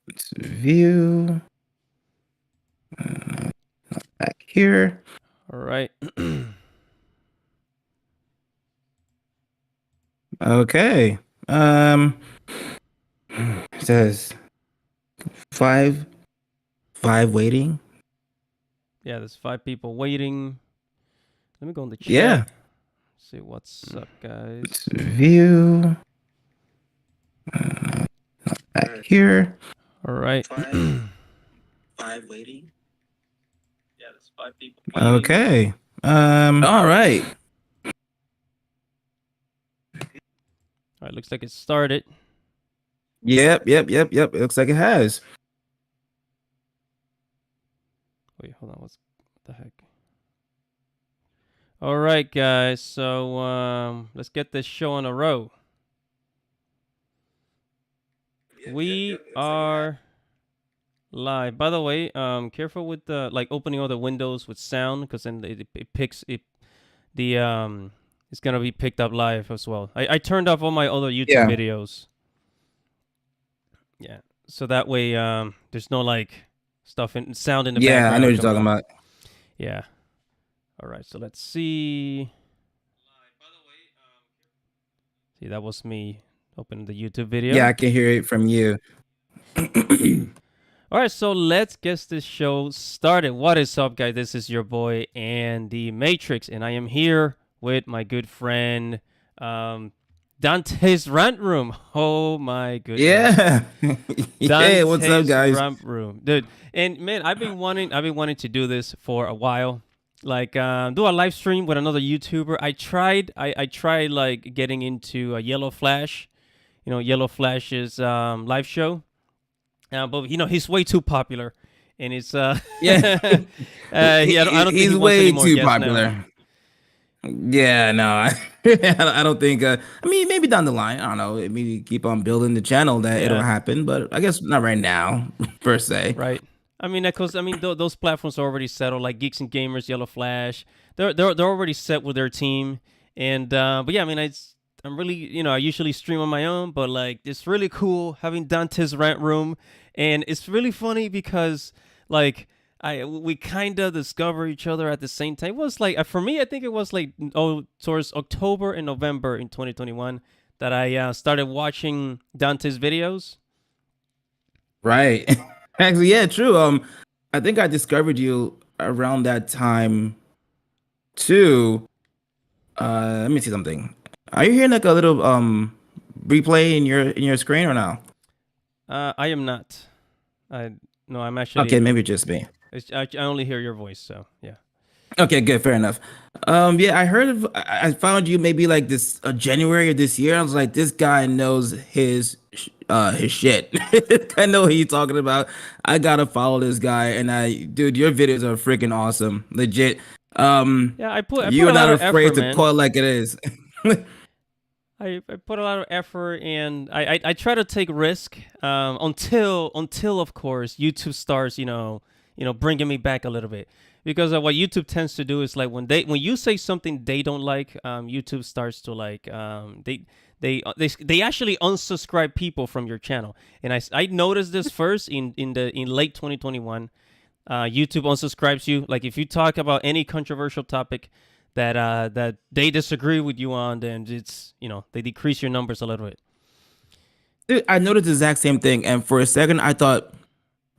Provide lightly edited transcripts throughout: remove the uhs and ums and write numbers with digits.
Let's view back here. All right. Okay. It says five waiting. Yeah, there's 5 people waiting. Let me go in the Yeah. chat. See what's up, Let's guys. view back here. All right. Five waiting. Yeah, there's 5 people waiting. Okay. All right. All right, looks like it started. Yep. It looks like it has. Wait, hold on. What the heck? All right, guys. So let's get this show on a row. We are live. By the way, careful with the opening all the windows with sound, because then it picks it. It's gonna be picked up live as well. I turned off all my other YouTube Yeah. videos. Yeah, so that way there's no stuff in sound in the Yeah, I know background what you're coming talking on. about. Yeah. All right, so let's see. See, that was me opening the YouTube video. Yeah, I can hear it from you. All right, so let's get this show started. What is up, guys? This is your boy Andy Matrix, and I am here with my good friend Dante's Rant Room. Oh my goodness. Yeah. Hey, what's up, Dante's guys? Rant Room, dude. And man, I've been wanting to do this for a while. Do a live stream with another YouTuber. I tried like getting into Yellow Flash, Yellow Flash's live show. But he's way too popular, and it's Yeah. I don't think He's he wants way any more too guests now. popular. Yeah, no, I don't think. I mean, maybe down the line, I don't know. Maybe keep on building the channel that it'll Yeah, happen, but I guess not right now, per se. right. I mean, because those platforms are already settled, like Geeks and Gamers, Yellow Flash. They're already set with their team, and but yeah, I mean, I'm really I usually stream on my own, but like it's really cool having Dante's Rant Room, and it's really funny because like we kind of discover each other at the same time. It was like for me, I think it was like towards October and November in 2021 that I started watching Dante's videos. Right. Actually, yeah, true. I think I discovered you around that time too. Let me see something. Are you hearing like a little replay in your screen or no? I am not. I no, I'm Okay, actually. maybe just me. I only hear your voice, so yeah. Okay, good, fair enough. Yeah, I heard of. I found you maybe like this January of this year. I was like, this guy knows his shit. I know what he's talking about. I gotta follow this guy, and dude, your videos are freaking awesome, legit. Yeah, I put You're a lot not of afraid effort, to man. call it like it is. I put a lot of effort, and I try to take risk until of course YouTube starts bringing me back a little bit, because what YouTube tends to do is like when you say something they don't like, YouTube starts to they actually unsubscribe people from your channel. And I noticed this first in late 2021. YouTube unsubscribes you like if you talk about any controversial topic that they disagree with you on, then it's they decrease your numbers a little bit. Dude, I noticed the exact same thing, and for a second, I thought,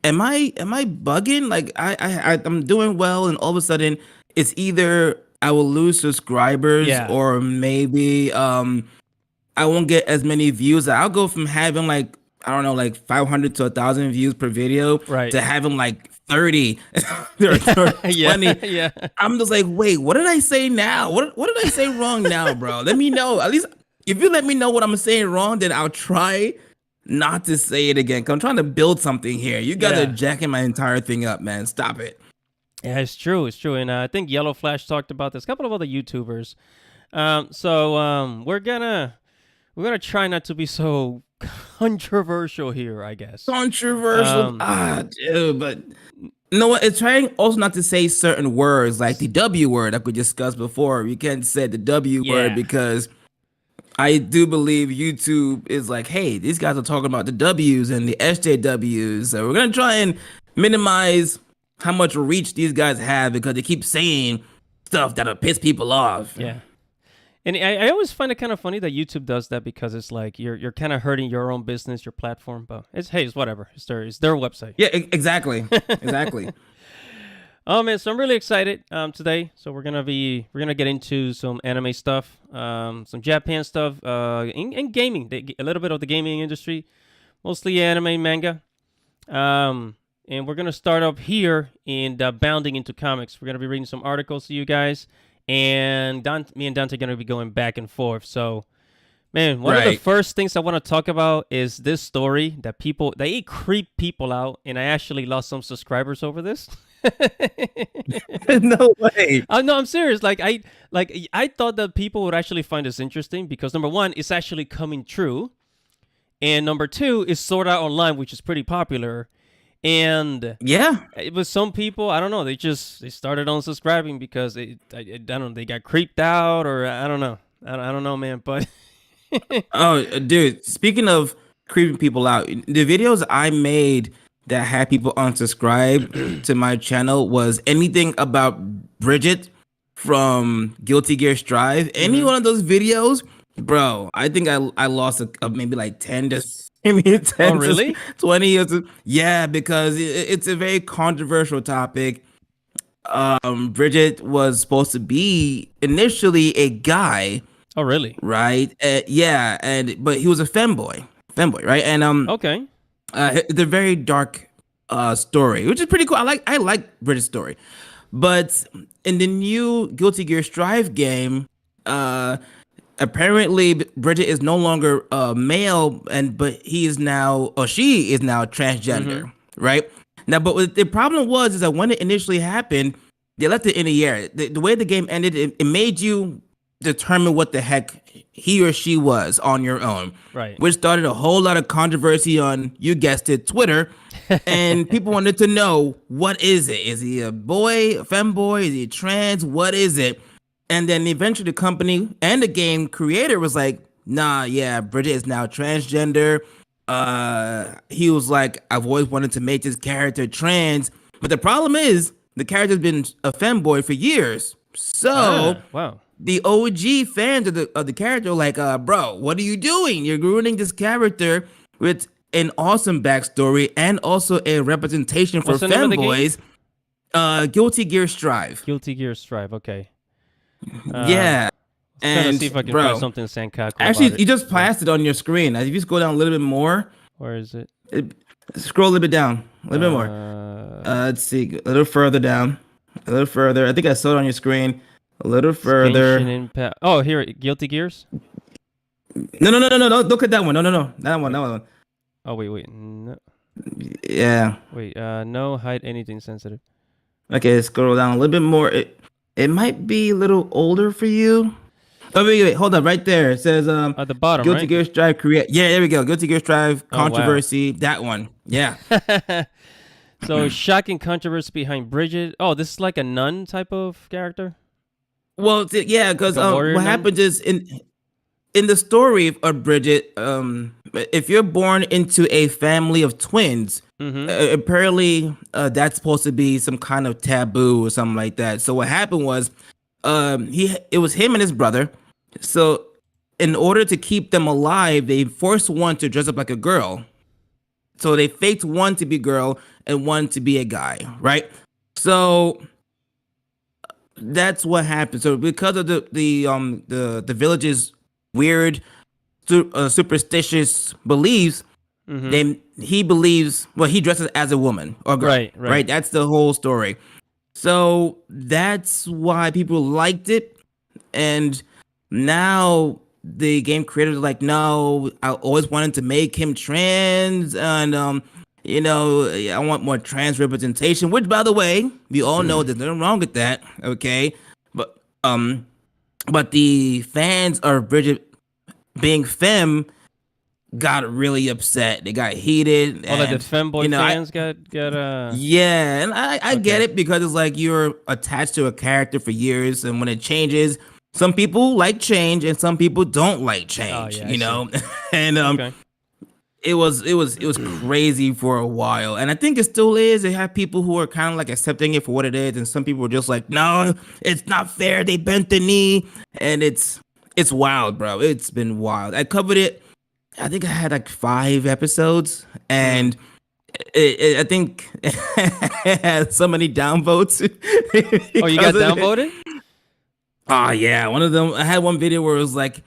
am I bugging? Like I'm doing well, and all of a sudden, it's either I will lose subscribers, Yeah, or maybe I won't get as many views. I'll go from having like I don't know, like 500 to 1,000 views per video right. to having like 30 or Yeah, 20. yeah, I'm just like, wait, what did I say now? What did I say wrong now, bro? Let me know. At least if you let me know what I'm saying wrong, then I'll try not to say it again. 'Cause I'm trying to build something here. You guys are yeah. jacking my entire thing up, man. Stop it. Yeah, it's true. It's true. And I think Yellow Flash talked about this. A couple of other YouTubers. So we're gonna try not to be so controversial here, I guess. Controversial. Dude, but you know what? It's trying also not to say certain words like the W word that we discussed before. You can't say the W word Yeah. because I do believe YouTube is like, hey, these guys are talking about the W's and the SJWs, so we're gonna try and minimize how much reach these guys have because they keep saying stuff that'll piss people off. Yeah. And I always find it kind of funny that YouTube does that because it's like you're kind of hurting your own business, your platform. But it's whatever. It's their website. Yeah, exactly, exactly. Oh man, so I'm really excited today. So we're gonna get into some anime stuff, some Japan stuff, and gaming, a little bit of the gaming industry, mostly anime, manga. And we're gonna start up here and bounding into comics. We're gonna be reading some articles to you guys, and me and Dante are gonna be going back and forth. So, man, one of the Right. first things I want to talk about is this story that they creep people out, and I actually lost some subscribers over this. No way. No, I'm serious. I thought that people would actually find this interesting because number one, it's actually coming true, and number two, it's Sword Art Online, which is pretty popular. And Yeah. it was some people, I don't know, they started unsubscribing because I don't know, they got creeped out or I don't know, I don't know, man. But Oh, dude. Speaking of creeping people out, the videos I made that had people unsubscribe to my channel was anything about Bridget from Guilty Gear Strive. Any one of those videos, bro. I think I lost maybe like 10 to maybe 10 oh to really? 20 years. Yeah, because it's a very controversial topic. Bridget was supposed to be initially a guy, Oh really? right? Yeah, but he was a femboy, right? And Okay. it's a very dark story, which is pretty cool. I like Bridget's story, but in the new Guilty Gear Strive game, apparently Bridget is no longer male, but he is now, or she is now transgender, right? Now, but what the problem was is that when it initially happened, they left it in the air. The way the game ended, it made you determine what the heck he or she was on your own, Right. which started a whole lot of controversy on, you guessed it, Twitter. And people wanted to know, what is it? Is he a boy, a femboy? Is he trans? What is it? And then eventually the company and the game creator was like, nah, yeah, Bridget is now transgender. He was like, I've always wanted to make this character trans. But the problem is, the character's been a femboy for years. So Wow. the OG fans of the character were like, bro, what are you doing? You're ruining this character with an awesome backstory and also a representation for What's the name of the game? femboys. Guilty Gear Strive. Guilty Gear Strive. Okay. Yeah. Trying to And see if I can bro, find something Sankaku actually, about you it. just passed it on your screen. If you just go down a little bit more, Where is it? scroll a little bit down, a little bit more. Let's see, a little further down, a little further. I think I saw it on your screen. A little further. Genshin Impact. Oh, here, Guilty Gears. No, don't cut that one. No, that one. Oh wait, no, Yeah. wait. No, hide anything sensitive. Okay, scroll down a little bit more. It might be a little older for you. Oh wait, hold up, right there. It says At the bottom, Guilty right? Gear Strive create. Yeah, there we go. Guilty Gear Strive Oh, wow. controversy. That one. Yeah. So shocking controversy behind Bridget. Oh, this is like a nun type of character. Well, yeah, because Like a warrior what nun? happens is in the story of Bridget, if you're born into a family of twins, apparently that's supposed to be some kind of taboo or something like that. So what happened was, it was him and his brother. So in order to keep them alive, they forced one to dress up like a girl. So they faked one to be girl and one to be a guy, right? So that's what happened. So because of the village's weird superstitious beliefs, he believes, well, he dresses as a woman or girl, Right. That's the whole story. So that's why people liked it, and now the game creators are like, no, I always wanted to make him trans, and I want more trans representation. Which, by the way, we all know there's nothing wrong with that, okay? But the fans of Bridget being femme got really upset. They got heated. Oh, like the and, femboy fans got yeah, and I get it because it's like you're attached to a character for years, and when it changes, some people like change and some people don't like Oh change, yeah, I see. and Okay. it was crazy for a while, and I think it still is. They have people who are kind of like accepting it for what it is, and some people are just like, no, it's not fair. They bent the knee, and it's wild, bro. It's been wild. I covered it. I think I had like 5 episodes, Mm. and I think it had so many downvotes Oh, you because got of it. downvoted? Oh yeah, one of them. I had one video where it was like,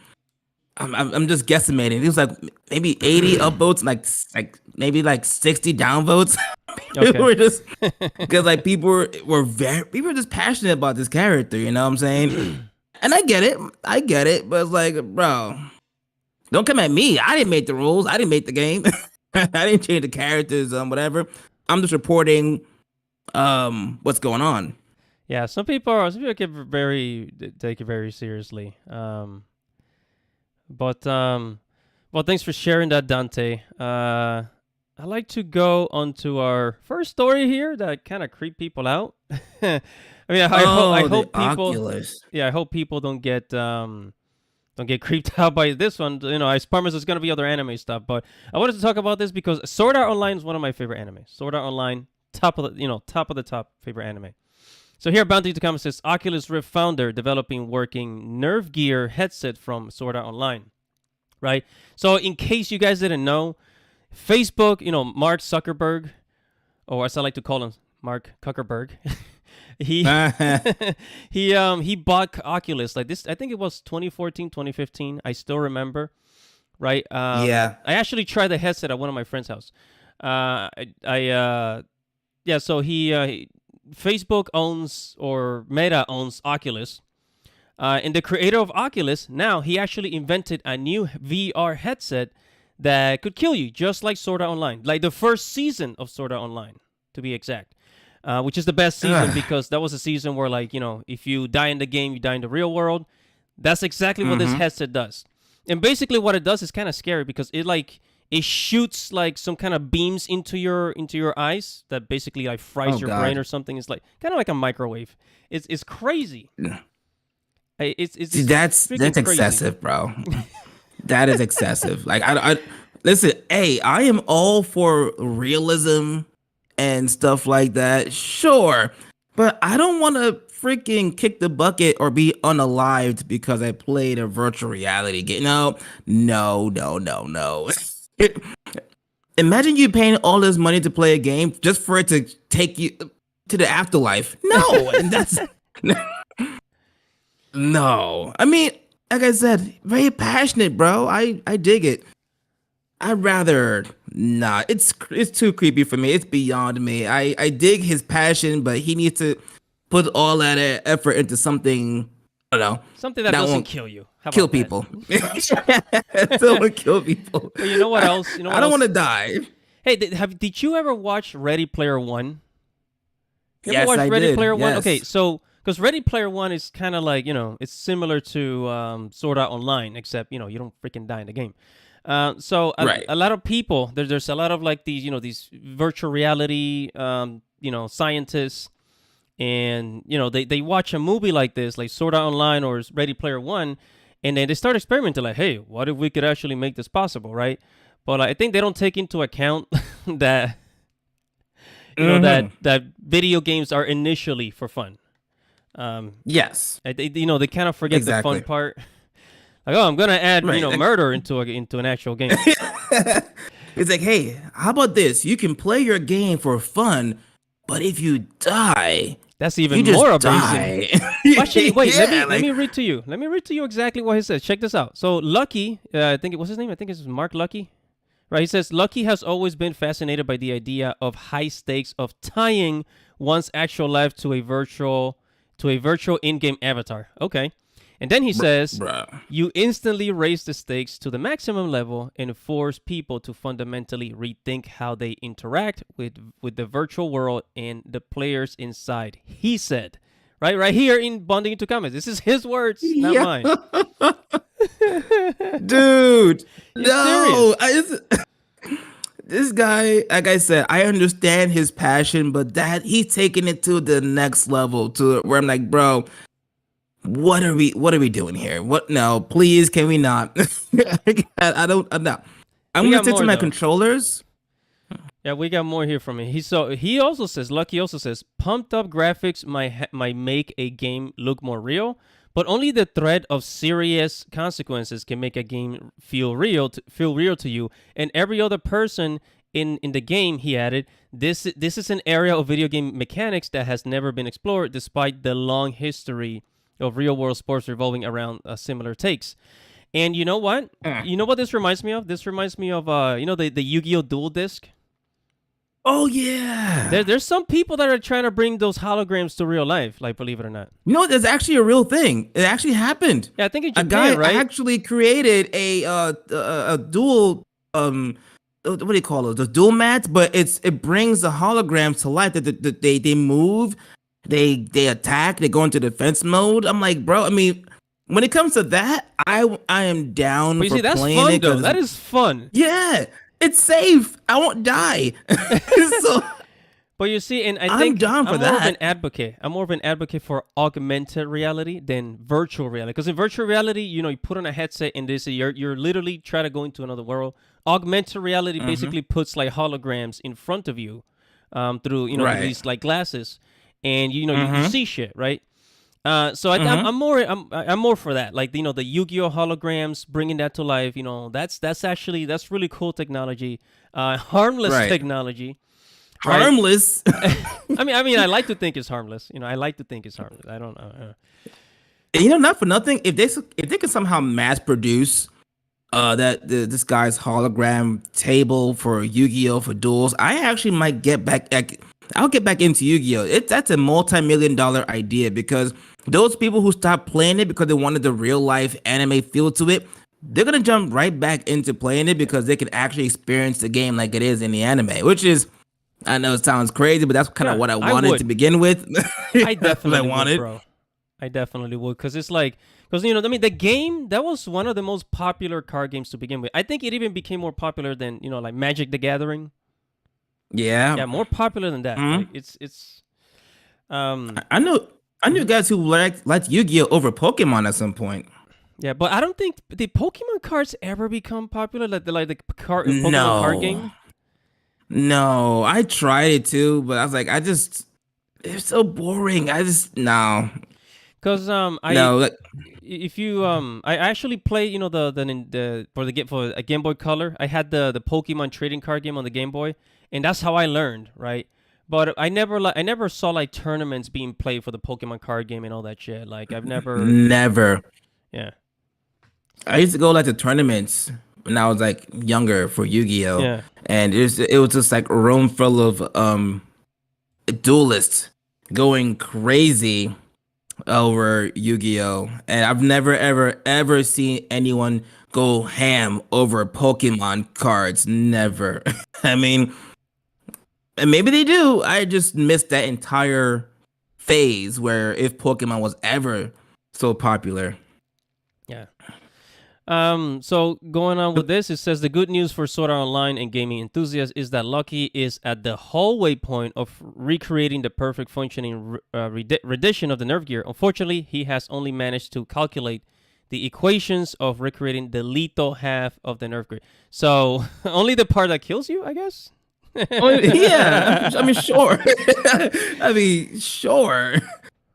I'm just guesstimating. It was like maybe 80 upvotes, like maybe like 60 downvotes. People Okay. were just because like people were just passionate about this character. You know what I'm saying? And I get it, but it's like, bro, don't come at me. I didn't make the rules. I didn't make the game. I didn't change the characters, whatever. I'm just reporting what's going on. Yeah, some people take it very seriously. But well, thanks for sharing that, Dante. I'd like to go on to our first story here that kind of creep people out. I mean, I Oh, the hope people, Oculus. yeah, I hope people don't get creeped out by this one. You know, I promise there's gonna be other anime stuff, but I wanted to talk about this because Sword Art Online is one of my favorite animes. Sword Art Online, top of the top favorite anime. So here, Bounty to Comment says Oculus Rift founder developing working Nerve Gear headset from Sword Art Online. Right. So in case you guys didn't know, Facebook, Mark Zuckerberg, or as I like to call him, Mark Zuckerberg, he he bought Oculus like this. I think it was 2014, 2015. I still remember. Right. Yeah. I actually tried the headset at one of my friend's house. Yeah. So Facebook owns or Meta owns Oculus. And the creator of Oculus, now he actually invented a new VR headset that could kill you, just like Sword Art Online, like the first season of Sword Art Online, to be exact. Which is the best season because that was a season where, like, if you die in the game, you die in the real world. That's exactly what this Mm-hmm. headset does. And basically, what it does is kind of scary because it shoots like some kind of beams into your eyes that basically like fries Oh your brain God. or something. It's like kind of like a microwave. It's crazy. See, It's that's freaking crazy. excessive, bro. That is excessive. Like I listen, hey, I am all for realism and stuff like that. Sure. But I don't want to freaking kick the bucket or be unalived because I played a virtual reality game. No, no, no, no, no. Imagine you paying all this money to play a game just for it to take you to the afterlife. No, and that's no. I mean, like I said, very passionate, bro. I dig it. I'd rather not. It's too creepy for me. It's beyond me. I dig his passion, but he needs to put all that effort into something. I don't know. Something that That doesn't won't kill you. How kill about that? people. That won't kill people. But you know what else? You know I what don't want else? to die. Hey, did you ever watch Ready Player One? You ever Yes, watch I Ready did. Player One? Okay, Yes. so because Ready Player One is kind of like it's similar to Sword Art Online, except you don't freaking die in the game. So Right. a lot of people there's a lot of like these virtual reality scientists, and they watch a movie like this, like Sword Art Online or Ready Player One, and then they start experimenting like, hey, what if we could actually make this possible, right? But I think they don't take into account that Hmm. that video games are initially for fun. Um, Yes. they kind of forget the fun Exactly. part. Like, oh, I'm gonna add Right. murder into an actual game. It's like, hey, how about this? You can play your game for fun, but if you die, That's you even more just amazing. die. Actually, wait. Yeah, Let like me read to you. Let me read to you exactly what he says. Check this out. So Lucky, I think it was his name. I think it's Mark Lucky. Right. He says Lucky has always been fascinated by the idea of high stakes of tying one's actual life to a virtual in-game avatar. Okay. And then he says bruh. you instantly raise the stakes to the maximum level and force people to fundamentally rethink how they interact with the virtual world and the players inside. He said, right here in Bonding into Comments. This is his words, not Yeah. mine. Dude. He's serious. No. This guy, like I said, I understand his passion, but that he's taking it to the next level to where I'm like, bro, what are we doing here? What no, please can we not? I don't no. I'm We gonna got stick to more my though. controllers. Yeah, we got more here from me. He also says, Lucky also says, pumped up graphics might make a game look more real, but only the threat of serious consequences can make a game feel real to you. And every other person in the game, he added, this is an area of video game mechanics that has never been explored, despite the long history of real world sports revolving around similar takes. And you know what? Mm. You know what this reminds me of? This reminds me of the Yu-Gi-Oh! Dual Disc. Oh yeah. There's some people that are trying to bring those holograms to real life, like believe it or not. You know, there's actually a real thing. It actually happened. Yeah, I think in A guy Japan, right? actually created a dual what do you call it? The dual mats, but it brings the holograms to life. That they move, they attack, they go into defense mode. I'm like, bro. I mean, when it comes to that, I am down But you for see, that's playing fun it though. because That is fun. yeah, it's safe. I won't die. So But you see, and I I'm think down for I'm more of an that. advocate. I'm more of an advocate for augmented reality than virtual reality. Because in virtual reality, you put on a headset and you're literally trying to go into another world. Augmented reality Hmm. basically puts like holograms in front of you, through Right. these like glasses, and you Hmm. see shit, right? So Hmm. I'm more for that. Like the Yu-Gi-Oh holograms, bringing that to life. That's really cool technology, harmless Right. technology, right? Harmless. I mean, I like to think it's harmless. I like to think it's harmless. I don't know. And not for nothing, if they can somehow mass produce this guy's hologram table for Yu-Gi-Oh for duels, I actually might get back. I'll get back into Yu-Gi-Oh. That's a multi-million-dollar idea because those people who stopped playing it because they wanted the real life anime feel to it, they're gonna jump right back into playing it because they can actually experience the game like it is in the anime, which is I know it sounds crazy, but that's kind of Yeah, what I I wanted to would. begin with. I That's what I definitely would, wanted. bro. I definitely would, because it's like, because I mean, the game that was one of the most popular card games to begin with. I think it even became more popular than like Magic the Gathering. Yeah. Yeah, more popular than that. Mhm. Like it's um I knew mhm. guys who liked Yu-Gi-Oh over Pokemon at some point. Yeah, but I don't think the Pokemon cards ever become popular, like the Pokemon card No. game. No. I tried it too, but I was like, it's so boring. I just no. Cause I No, like if you I actually play the for a Game Boy Color. I had the Pokemon trading card game on the Game Boy, and that's how I learned, right? But I never saw like tournaments being played for the Pokemon card game and all that shit. Like I've never. never. Yeah, I used to go like to tournaments when I was like younger for Yu-Gi-Oh, yeah, and it was just like a room full of duelists going crazy over Yu-Gi-Oh, and I've never ever seen anyone go ham over Pokemon cards. Never. I mean, and maybe they do. I just missed that entire phase where if Pokemon was ever so popular. yeah. So going on with this, it says the good news for Sword Art Online and gaming enthusiasts is that Lucky is at the halfway point of recreating the perfect functioning rendition of the Nerf gear. Unfortunately, he has only managed to calculate the equations of recreating the lethal half of the Nerf gear. So only the part that kills you, I guess. Oh yeah, I mean sure. I mean sure.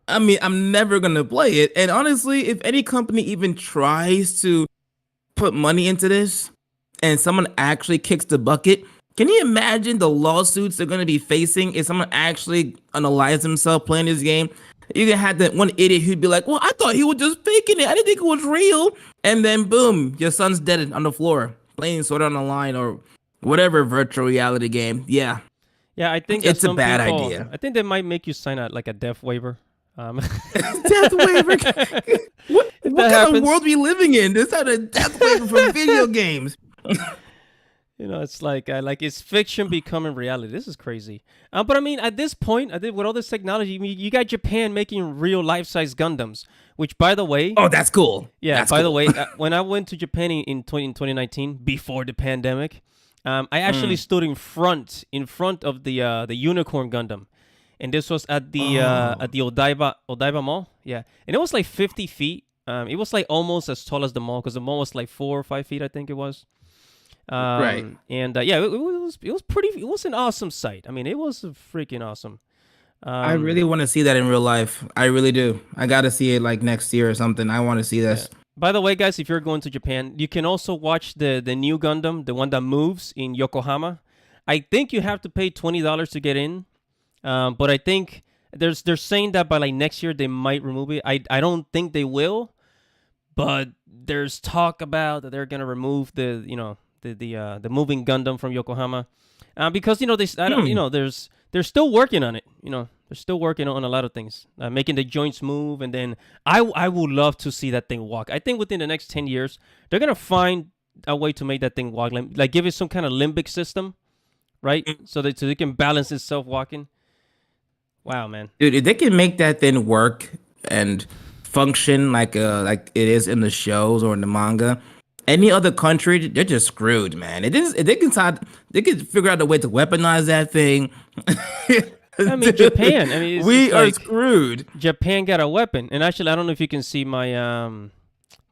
I mean I'm never gonna play it, and honestly, if any company even tries to put money into this and someone actually kicks the bucket, can you imagine the lawsuits they're going to be facing if someone actually analyzes himself playing this game? You can have that one idiot who'd be like, well, I thought he was just faking it. I didn't think it was real. And then boom, your son's dead on the floor playing Sword Art Online or whatever virtual reality game. Yeah, Yeah, I think that it's a some bad people, idea. I think they might make you sign out like a death waiver. Um, Death waiver. What if what that kind of happens. world we living in? This had a death waiver from video games. It's like it's fiction becoming reality. This is crazy. But I mean, at this point, I think with all this technology, I mean, you got Japan making real life-size Gundams. Which, by the way, Oh, that's cool. yeah, That's by the cool. way, when I went to Japan in 2019 before the pandemic, I actually Mm. stood in front of the Unicorn Gundam, and this was at Oh, the Odaiba Mall. Yeah, and it was like 50 feet. It was like almost as tall as the mall because the mall was like 4 or 5 feet, I think it was. right. And yeah, it was pretty. It was an awesome sight. I mean, it was freaking awesome. I Um, really want to see that in real life. I really do. I got to see it like next year or something. I want to see yeah. this. By the way, guys, if you're going to Japan, you can also watch the new Gundam, the one that moves in Yokohama. I think you have to pay $20 to get in. But I think they're saying that by like next year they might remove it. I don't think they will, but there's talk about that they're gonna remove the moving Gundam from Yokohama, because they I don't, Hmm. they're still working on it. They're still working on a lot of things, making the joints move, and then I would love to see that thing walk. I think within the next 10 years they're gonna find a way to make that thing walk, like give it some kind of limbic system, right? So they can balance itself walking. Wow, man. Dude, if they can make that thing work and function like it is in the shows or in the manga, any other country, they're just screwed, man. It is if they can figure out a way to weaponize that thing. I mean, Japan. I mean, it's We are like screwed. Japan got a weapon. And actually, I don't know if you can see my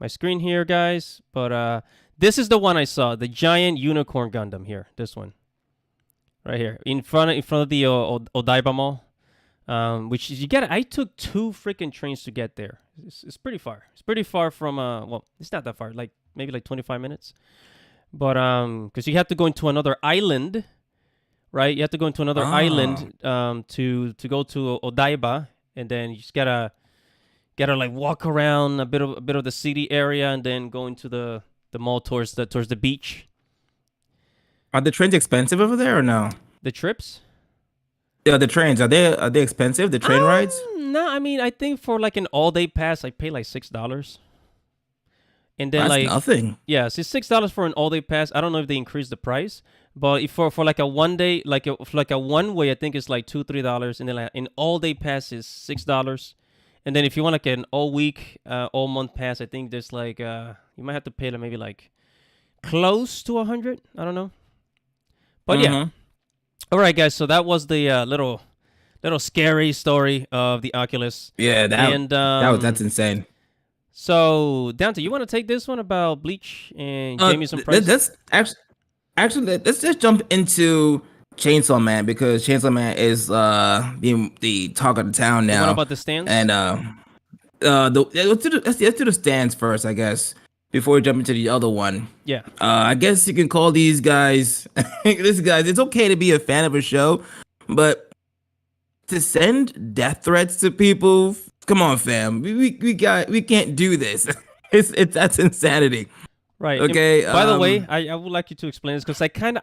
screen here, guys, but this is the one I saw, the giant unicorn Gundam here. This one right here in front of the Odaiba Mall. Which is you get. I took 2 freaking trains to get there. It's pretty far. It's pretty far from well, it's not that far. Like maybe like 25 minutes. But because you have to go into another island, right? You have to go into another Oh. island to go to Odaiba, and then you just gotta like walk around a bit of the city area, and then go into the mall towards the beach. Are the trains expensive over there or no? The trips. Yeah, the trains are they expensive? The train rides? No, I mean I think for like an all day pass, I pay like $6. And then That's like, nothing. yeah, so $6 for an all day pass. I don't know if they increased the price, but if for like a one day, like a one way, I think it's like $2-3, and then like an all day pass is $6. And then if you want like an all week, all month pass, I think there's like you might have to pay like maybe like close to 100. I don't know, but yeah. Mm-hmm. All right, guys. So that was the little scary story of the Oculus, Yeah, and that's insane. so Dante, you want to take this one about Bleach and give me some price? That's actually let's just jump into Chainsaw Man because Chainsaw Man is the talk of the town The one now, about the stands? and let's do the stands first, I guess, before we jump into the other one. Yeah. I guess you can call these guys these guys. It's okay to be a fan of a show, but to send death threats to people, come on, fam. We can't do this. It's that's insanity. Right. And Okay. by the way, I would like you to explain this because I kind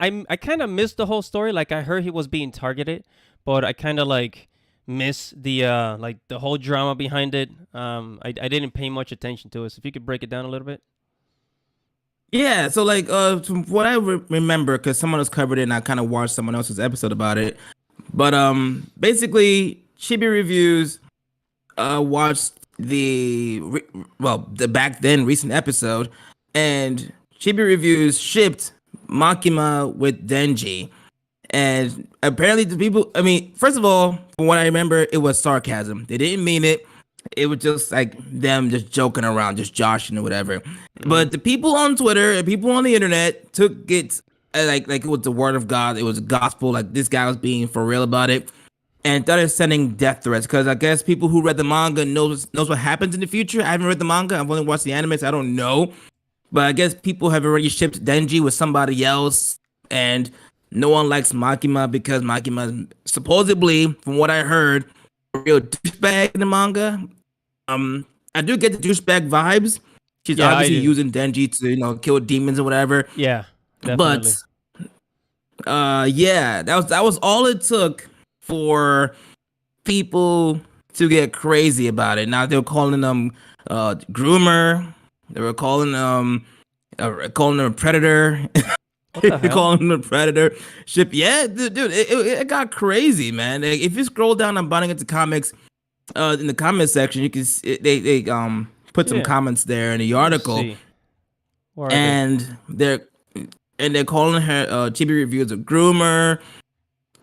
of missed the whole story. Like I heard he was being targeted, but I kind of like miss the whole drama behind it. I didn't pay much attention to it. So if you could break it down a little bit. Yeah, so like from what I remember, because someone else covered it and I kind of watched someone else's episode about it. But basically, Chibi Reviews watched the back then recent episode, and Chibi Reviews shipped Makima with Denji, and apparently the people. I mean, first of all, from what I remember, it was sarcasm. They didn't mean it. It was just like them just joking around, just joshing or whatever. Mm-hmm. But the people on Twitter and people on the internet took it like it was the word of God. It was gospel. Like this guy was being for real about it, and started sending death threats because I guess people who read the manga knows what happens in the future. I haven't read the manga. I've only watched the anime, so I don't know. But I guess people have already shipped Denji with somebody else, and no one likes Makima because Makima is supposedly, from what I heard, a real douchebag in the manga. I do get the douchebag vibes. She's Yeah, I obviously do. using Denji to kill demons or whatever. Yeah, But definitely. yeah, that was all it took for people to get crazy about it. Now they were calling them groomer. They were calling him a predator. What the hell? Calling him a predator. Ship. Yeah, dude, it got crazy, man. Like, if you scroll down on Buying Into Comics, in the comment section, you can see, they put some Yeah. comments there in the Let me article, see. Where are they? and they're calling her Chibi Reviews a groomer.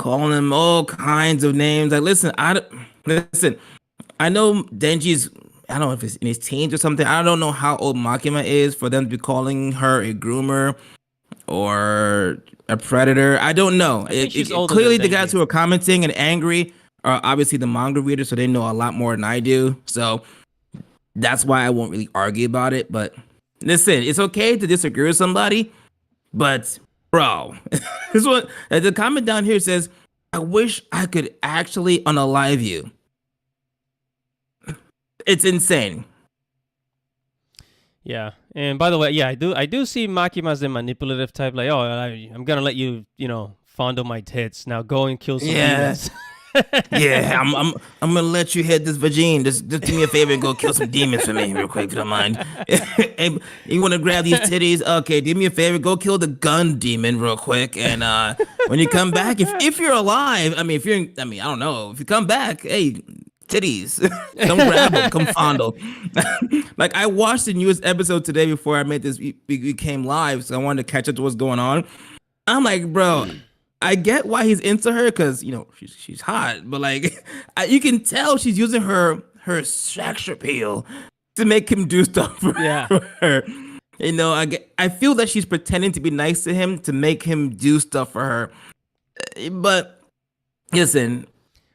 calling him all kinds of names. Like, listen. I know Denji's. I don't know if it's in his teens or something. I don't know how old Makima is for them to be calling her a groomer or a predator. I don't know. I think she's older than Clearly, the guys Denji. who are commenting and angry are obviously the manga readers, so they know a lot more than I do. So that's why I won't really argue about it. But listen, it's okay to disagree with somebody, but bro, this one the comment down here says, "I wish I could actually unalive you." It's insane. Yeah, and by the way, yeah, I do see Makima as the manipulative type. Like, oh, I'm gonna let you, fondle my tits. Now go and kill some Yeah, demons. yeah. I'm gonna let you hit this vagine. Just do me a favor and go kill some demons for me, real quick, if you don't mind. Hey, you want to grab these titties? Okay, do me a favor. Go kill the gun demon, real quick. And when you come back, if you're alive, I mean, I don't know. If you come back, hey, titties, come grab them, come fondle. Like I watched the newest episode today before I made this. We came live, so I wanted to catch up to what's going on. I'm like, bro, I get why he's into her because she's hot, but like you can tell she's using her sex appeal to make him do stuff for, Yeah. for her. I feel that she's pretending to be nice to him to make him do stuff for her. But listen,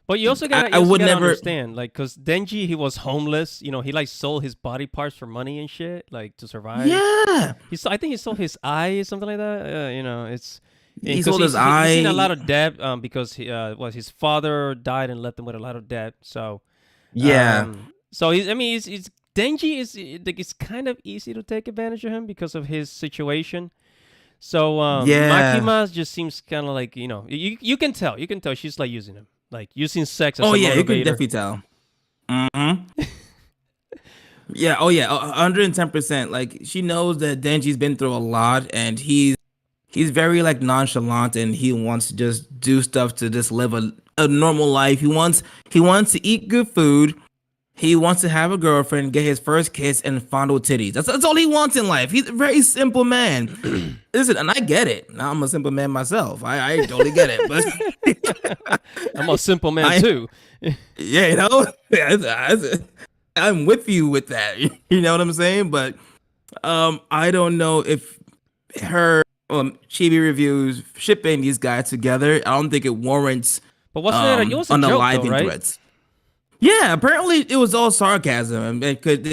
But you also gotta I you also would gotta never. understand, like, cause Denji, he was homeless. He like sold his body parts for money and shit, like to survive. Yeah, I think he sold his eye or something like that. It's he because sold his he's seen a eye. lot of debt. Because his father died and left him with a lot of debt. So Yeah, he's Denji is like it's kind of easy to take advantage of him because of his situation. So yeah. Makima just seems kind of like you can tell she's like using him, like using sex as Oh a yeah, you can motivator. definitely tell. Yeah. Oh yeah. 110%. Like she knows that Denji's been through a lot, and he's very like nonchalant, and he wants to just do stuff to just live a normal life. He wants to eat good food. He wants to have a girlfriend, get his first kiss, and fondle titties. That's all he wants in life. He's a very simple man. Listen, and I get it. Now I'm a simple man myself. I totally get it. But I'm a simple man I too. yeah, I'm with you with that. You know what I'm saying? But I don't know if her Chibi reviews shipping these guys together. I don't think it warrants But wasn't it? It was a joke though, unaliving right? threats. Yeah, apparently it was all sarcasm, and I think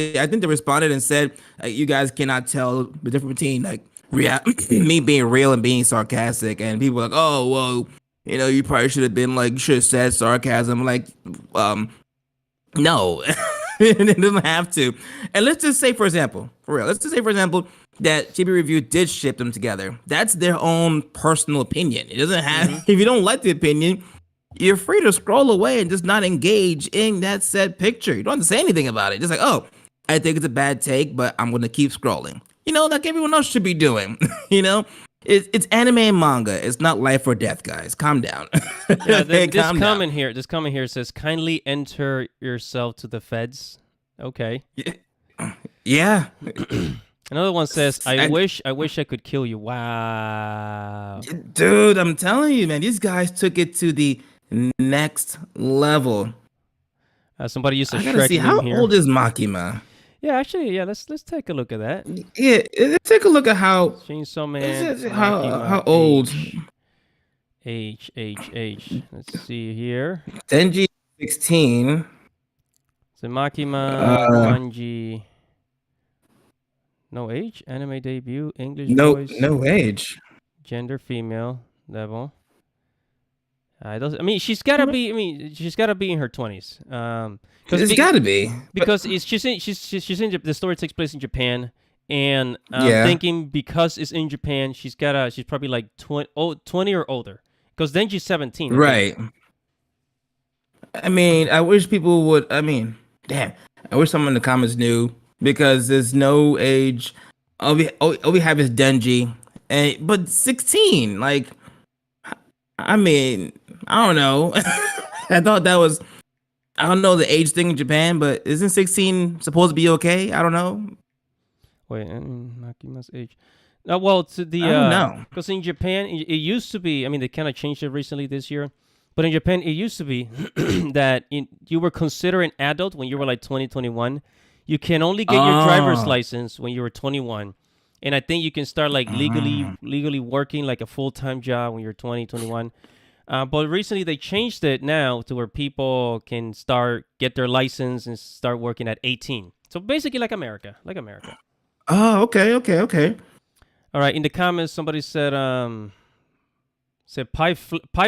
they responded and said, "You guys cannot tell the difference between like me being real and being sarcastic." And people were like, "Oh, well, you probably should have been like, you should have said sarcasm." Like, um, no, it doesn't have to. And let's just say, for example, for real, let's just say, for example, that Chibi Review did ship them together. That's their own personal opinion. It doesn't have. Mm-hmm. If you don't like the opinion, you're free to scroll away and just not engage in that said picture. You don't have to say anything about it. Just like, oh, I think it's a bad take, but I'm gonna keep scrolling. Like everyone else should be doing. It's anime and manga. It's not life or death, guys. Calm down. Yeah, Okay, this calm down. comment here, says, "Kindly enter yourself to the feds." Okay. Yeah, Another one says, "I I- wish I could kill you." Wow. dude, I'm telling you, man, these guys took it to the next level. Somebody used a I gotta Shrek see meme how here. old is Makima. Yeah, actually, yeah. Let's take a look at that. Yeah, let's take a look at how Chainsaw Man, how Makima, old H. Let's see here. Denji 16. So Makima, Uh, Kanji, no age, anime debut, English no, voice, no age. gender female, level. I mean, she's gotta be. I mean, she's gotta be in her 20s. It's got to be. Because she's in the story takes place in Japan, and Yeah. thinking because it's in Japan, she's probably like 20 or older. Because then she's 17. I think. Right. I mean, I wish people would. I mean, damn. I wish someone in the comments knew because there's no age. All we have is Denji, but 16. Like, I mean, I don't know. I thought that was. I don't know the age thing in Japan, but isn't 16 supposed to be okay? I don't know. Wait, Makima's age. Well, to the I don't know. because in Japan it used to be. I mean, they kind of changed it recently this year. But in Japan, it used to be that you were considered an adult when you were like 20, 21. You can only get your driver's Oh. license when you were 21. And I think you can start like Oh. legally working like a full-time job when you're 20, 21. But recently they changed it now to where people can get their license and start working at 18. So basically like America, like America. Oh, okay, okay, okay. All right, in the comments somebody said Pie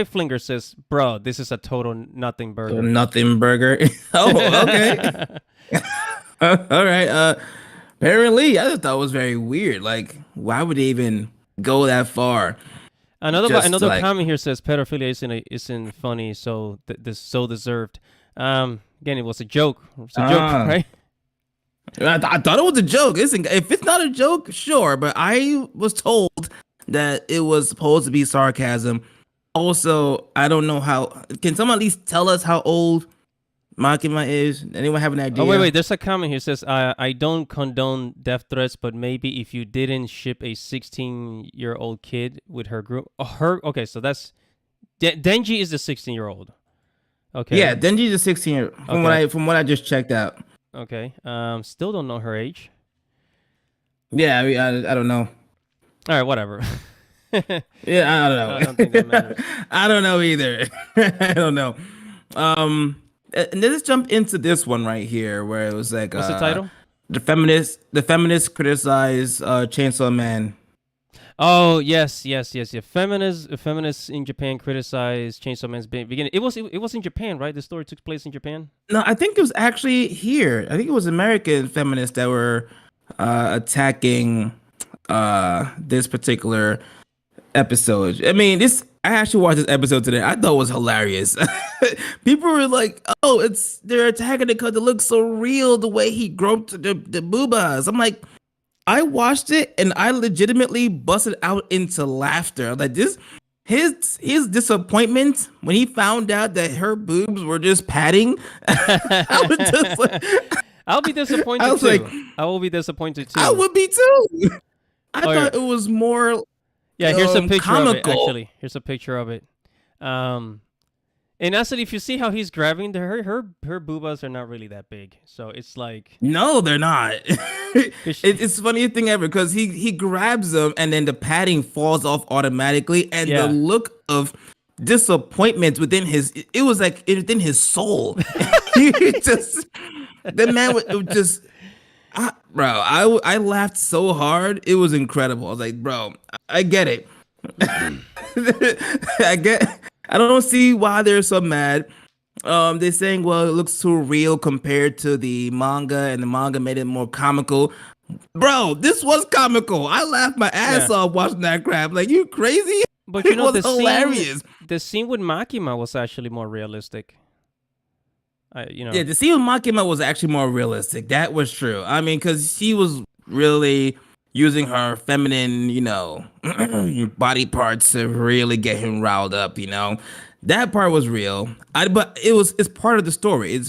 Flinger says, "Bro, this is a total nothing So burger." nothing burger. Oh, okay. All right. Apparently, I just thought it was very weird. Like, why would they even go that far? Just to, Another like, comment here says pedophilia isn't funny, so this so deserved. Again, it was a joke. It's a joke, ah, right? I thought it was a joke. Listen, if it's not a joke, sure. But I was told that it was supposed to be sarcasm. Also, I don't know how. Can someone at least tell us how old Makima is? Anyone have an Oh wait, idea? wait. There's a comment here says I don't condone death threats, but maybe if you didn't ship a 16-year-old kid with her group, okay, so that's Denji is the 16-year-old. Yeah, Okay, Denji's a 16 okay, from what I just checked out. okay. Still don't know her age. Yeah, I mean, I don't know. All right, whatever. Yeah, I I don't don't think that know. matters. I don't know either. I don't know. And let's jump into this one right here, where it was like What's the title? the feminists criticize Chainsaw Man. Oh yes, yes, yes, yeah. Feminists in Japan criticize Chainsaw Man's beginning. It was in Japan, right? The story took place in Japan. No, I think it was actually here. I think it was American feminists that were attacking this particular episode. I mean, this I actually watched this episode today. I thought it was hilarious. People were like, "Oh, they're attacking it because it looks so real the way he groped the boobas." I'm like, I watched it and I legitimately busted out into laughter. Like this, his disappointment when he found out that her boobs were just padding. I was just like, I'll be I disappointed was like, too. I will be disappointed I too. would be too. I Oh yeah, thought it was more yeah. Here's a picture of it. comical. Actually, here's a picture of it. Um, and actually, if you see how he's grabbing her boobas are not really that big. So it's like, No, they're not. 'cause It's the funniest thing ever because he grabs them and then the padding falls off automatically, and the yeah. look of disappointment within it was like within his soul. He just the man would just bro. I laughed so hard, it was incredible. I was like, bro, I get it. I get. I don't see why they're so mad. They're saying, well, it looks too real compared to the manga, and the manga made it more comical. Bro, this was comical. I laughed my ass Yeah. off watching that crap. Like, you crazy? But you It know was hilarious. the scene with Makima was actually more realistic. Yeah, the scene with Makima was actually more realistic. That was true. I mean, because she was really using her feminine, body parts to really get him riled up. That part was real. But it's part of the story.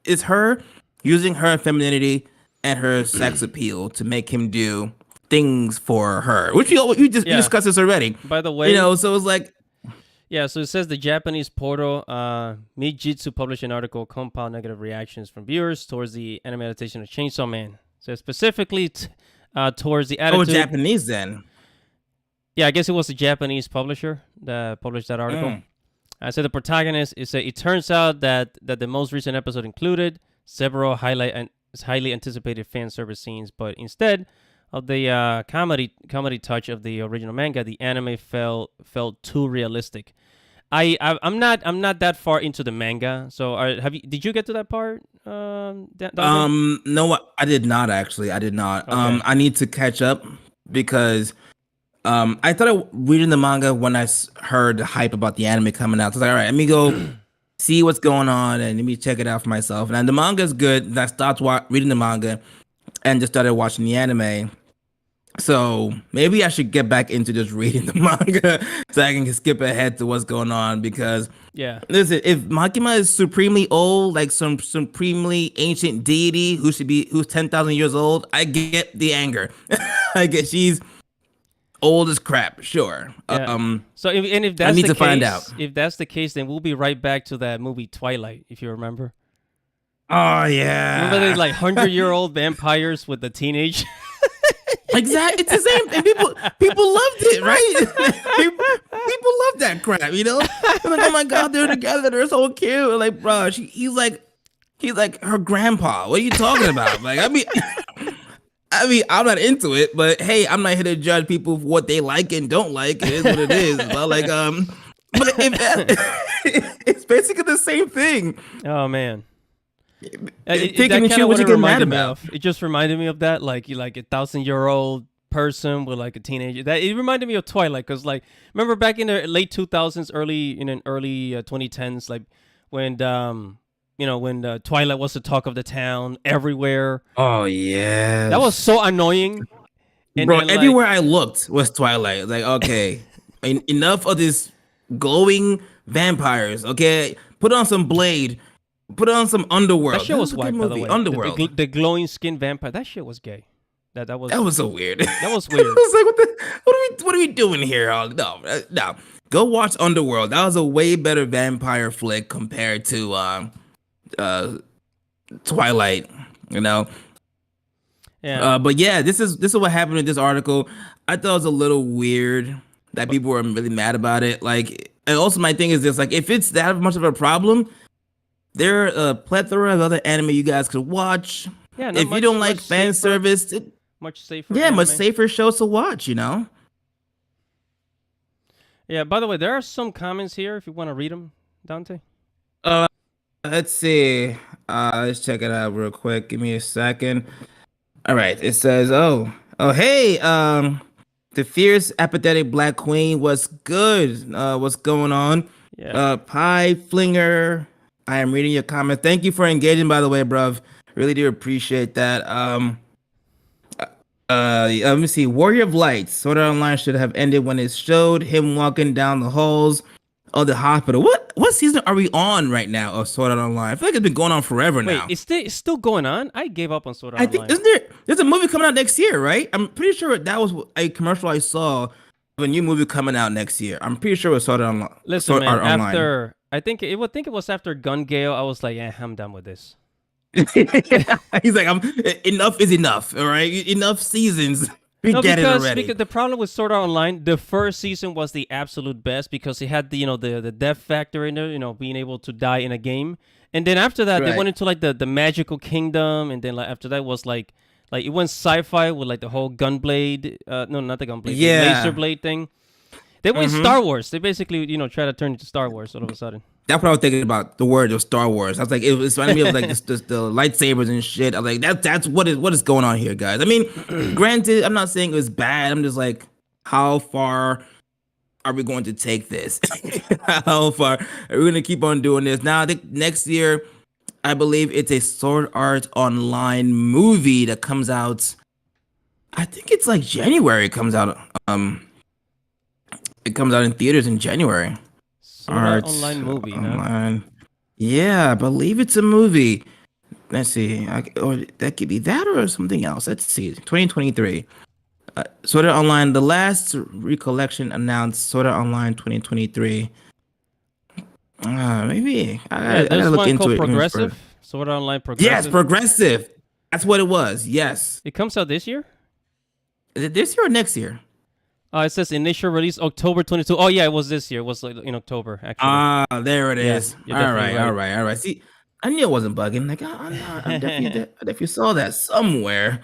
It's her using her femininity and her sex appeal to make him do things for her, which we Yeah. discussed this already. By the way, So it's like, yeah, so it says the Japanese portal Mijitsu published an article compiled negative reactions from viewers towards the anime adaptation of Chainsaw Man. So specifically towards the attitude. Japanese then. Yeah, I guess it was a Japanese publisher that published that article. I said the protagonist is it turns out that the most recent episode included several highly anticipated fan service scenes, but instead of the comedy touch of the original manga, the anime felt too realistic. I'm not that far into the manga, so did you get to that part? Dante? No, I did not actually. I did not. Okay. I need to catch up because I started reading the manga when I heard the hype about the anime coming out. So I was like, all right, let me go see what's going on and let me check it out for myself. And the manga is good. And I stopped reading the manga and just started watching the anime. So maybe I should get back into just reading the manga so I can skip ahead to what's going on. Because Yeah. listen, if Makima is supremely old, like some supremely ancient deity who's 10,000 years old, I get the anger. I get she's old as crap. Sure. Yeah. So if I that's need the to find out. case, then we'll be right back to that movie Twilight, if you remember. Oh Remember they yeah. like 100-year-old vampires with the teenage. Exactly. It's the same thing. People loved it, right? People love that crap, you know? They're like, oh my god, they're together, they're so cute. Like, bro, he's like her grandpa. What are you talking about? Like, I'm not into it, but hey, I'm not here to judge people for what they like and don't like. It is what it is. But like, but it's basically the same thing. Oh man. Picking That and kind choose of what what you it get mad reminded me about. of. It just reminded me of that, like you like 1,000-year-old person with like a teenager. That it reminded me of Twilight, because like remember back in the late 2000s, early 2010s, like when when Twilight was the talk of the town everywhere. Oh That was yes. so annoying. And Bro, then like everywhere I looked was Twilight. Like, okay, enough of this glowing vampires. Okay, put on some Blade. Put on some that Underworld. shit This was is a good whack, by the movie. way. Underworld. The glowing skin vampire. That shit was gay. That That was was so weird. that was I weird. was like, what are we doing here? Oh, no, no. Go watch Underworld. That was a way better vampire flick compared to uh Twilight. You know. Yeah. But yeah, this is what happened in this article. I thought it was a little weird that people were really mad about it. Like, and also my thing is this: like, if it's that much of a problem, there are a plethora of other anime you guys could watch. Yeah. Not If you don't much like fan safer. service, Much safer yeah, much anime. safer shows to watch. You know. Yeah. By the way, there are some comments here if you want to read them, Dante. Uh, let's see. Let's check it out real quick. Give me a second. All right. It says, hey, the fierce, apathetic Black Queen. What's good? What's going on? Yeah. Pie Flinger. I am reading your comment. Thank you for engaging, by the way, bruv. Really do appreciate that. Let me see. Warrior of Light. Sword Art Online should have ended when it showed him walking down the halls of the hospital. What season are we on right now of Sword Art Online? I feel like it's been going on forever Wait, now. it's still going on? I gave up on Sword Art I think Online. isn't there's a movie coming out next year, right? I'm pretty sure that was a commercial I saw of a new movie coming out next year. I'm pretty sure it was Listen, Sword man. Art Online. After I think it was after Gun Gale. I was like, I'm done with this. He's like, enough is enough. All right, enough seasons. We No, get it because already. the problem with Sword Art Online, the first season was the absolute best because it had the the death factor in there, being able to die in a game. And then after that, they Right. went into like the magical kingdom, and then like after that was like it went sci-fi with like the whole gunblade, no, not the gunblade, the laser Yeah. blade thing. They went Mm-hmm. Star Wars. They basically try to turn it to Star Wars all of a sudden. That's what I was thinking about the word of Star Wars. I was like, it was reminding me of like this the lightsabers and shit. I was like, that's what is going on here, guys. I mean, granted, I'm not saying it was bad. I'm just like, how far are we going to take this? How far are we going to keep on doing this? Now, I think next year, I believe it's a Sword Art Online movie that comes out. I think it's like January. It comes out. It comes out in theaters in January. Sword Art Art Online movie, huh? Online. Yeah, I believe it's a movie. Let's see. Or that could be that or something else. Let's see. 2023. Sword Art Online. The last recollection announced Sword Art Online 2023. Maybe Yeah, I gotta there's look one into called it even further. Progressive. Sword Art Online Yes, Progressive. progressive. That's what it was. Yes. It comes out this year. Is it this year or next year? It says initial release October 22. Oh yeah, it was this year. It was like in October actually. Ah, there it Yeah, is. you're All definitely right, all right, all right. See, I knew it wasn't bugging. Like, right. I definitely saw that somewhere.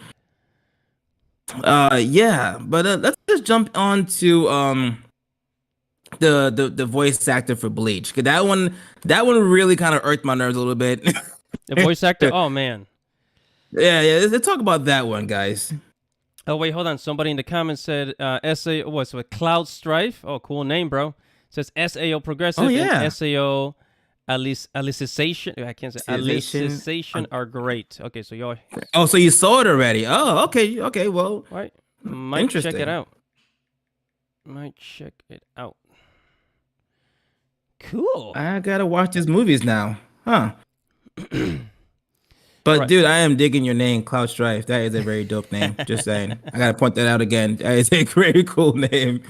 Yeah, but let's just jump on to the voice actor for Bleach. 'Cause that one really kind of irked my nerves a little bit. The voice actor. Oh man. Yeah, let's talk about that one, guys. Oh wait, hold on. Somebody in the comments said SAO. What's with Cloud Strife? Oh, cool name, bro. It says SAO Oh Progressive and yeah, SAO Alicization. I can't say Civilization. Alicization are great. Okay, so y'all Oh, so you saw it already? Oh, okay, okay. Well, right? Might check it interesting. out. Might check it out. Cool. I gotta watch these movies now, huh? But Right. dude, I am digging your name, Cloud Strife. That is a very dope name. Just saying. I gotta point that out again. That is a very cool name.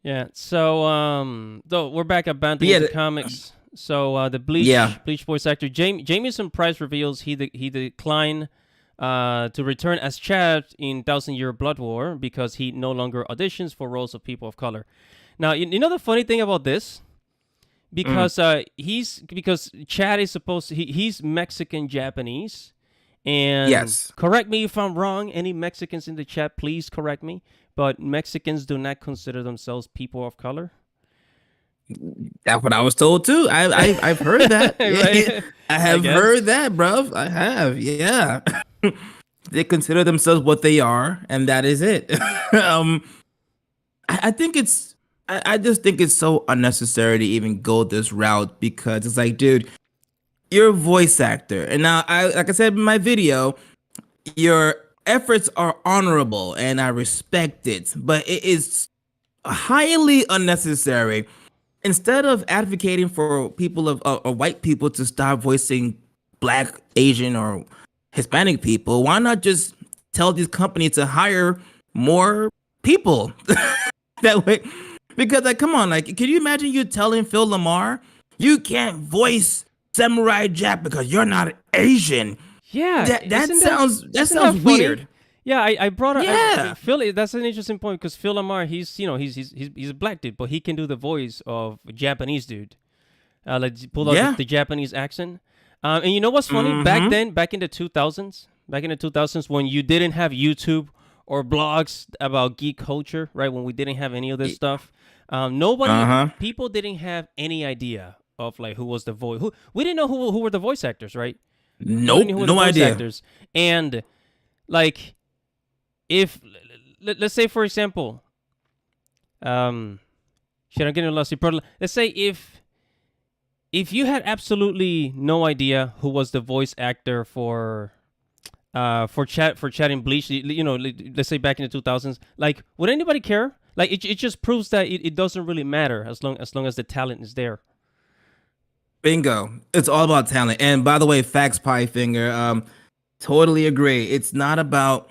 Yeah. So though we're back up bouncing But yeah, into comics. So the yeah. Bleach voice actor Jamieson Price reveals he declined to return as Chad in Thousand Year Blood War because he no longer auditions for roles of people of color. Now you know the funny thing about this, Mm, because Chad is supposed to, he's Mexican Japanese, and yes. correct me if I'm wrong. Any Mexicans in the chat, please correct me. But Mexicans do not consider themselves people of color, That's what I was told too. I've heard that. Yeah, right? I I have guess. heard that, bro. I have. Yeah. They consider themselves what they are, and that is it. um, I think I just think it's so unnecessary to even go this route because it's like, dude, you're a voice actor, and now I like I said in my video, your efforts are honorable and I respect it, but it is highly unnecessary. Instead of advocating for people of or white people to stop voicing black, Asian, or Hispanic people, why not just tell these companies to hire more people that way? Because like, come on, like, can you imagine you telling Phil Lamar you can't voice Samurai Jack because you're not Asian? Yeah, That isn't that sounds funny? weird. Yeah, I brought up Yeah. Phil. That's an interesting point because Phil Lamar, he's a black dude, but he can do the voice of a Japanese dude. Like pull out Yeah. the Japanese accent. And you know what's funny? Mm-hmm. Back in the 2000s, when you didn't have YouTube or blogs about geek culture, right? When we didn't have any of this stuff, Uh-huh. people didn't have any idea of like who was the voice. Who we didn't know who were the voice actors, right? Nobody knew Nope. who were the No voice idea. actors, and like if let's say for example, um, shit, I'm getting lost. Let's say if you had absolutely no idea who was the voice actor for chat in Bleach, let's say back in the 2000s, like would anybody care? Like it just proves that it doesn't really matter as long as the talent is there. Bingo. It's all about talent. And by the way, facts pie finger. Totally agree. It's not about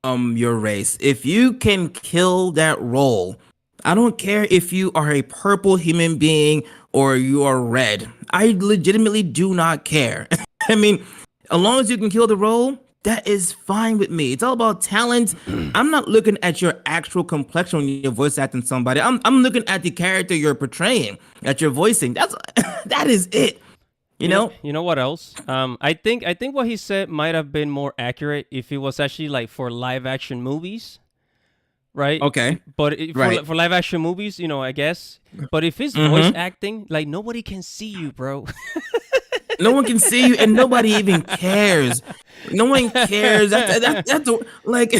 your race. If you can kill that role, I don't care if you are a purple human being or you are red. I legitimately do not care. I mean, as long as you can kill the role, that is fine with me. It's all about talent. I'm not looking at your actual complexion when you're voice acting somebody. I'm looking at the character you're portraying, that you're voicing. That's that is it. You know? You know what else? I think what he said might have been more accurate if it was actually like for live action movies, right? Okay. But Right. for live action movies, I guess. But if it's voice Mm-hmm. acting, like nobody can see you, bro. No one can see you, and nobody even cares. No one cares. Like,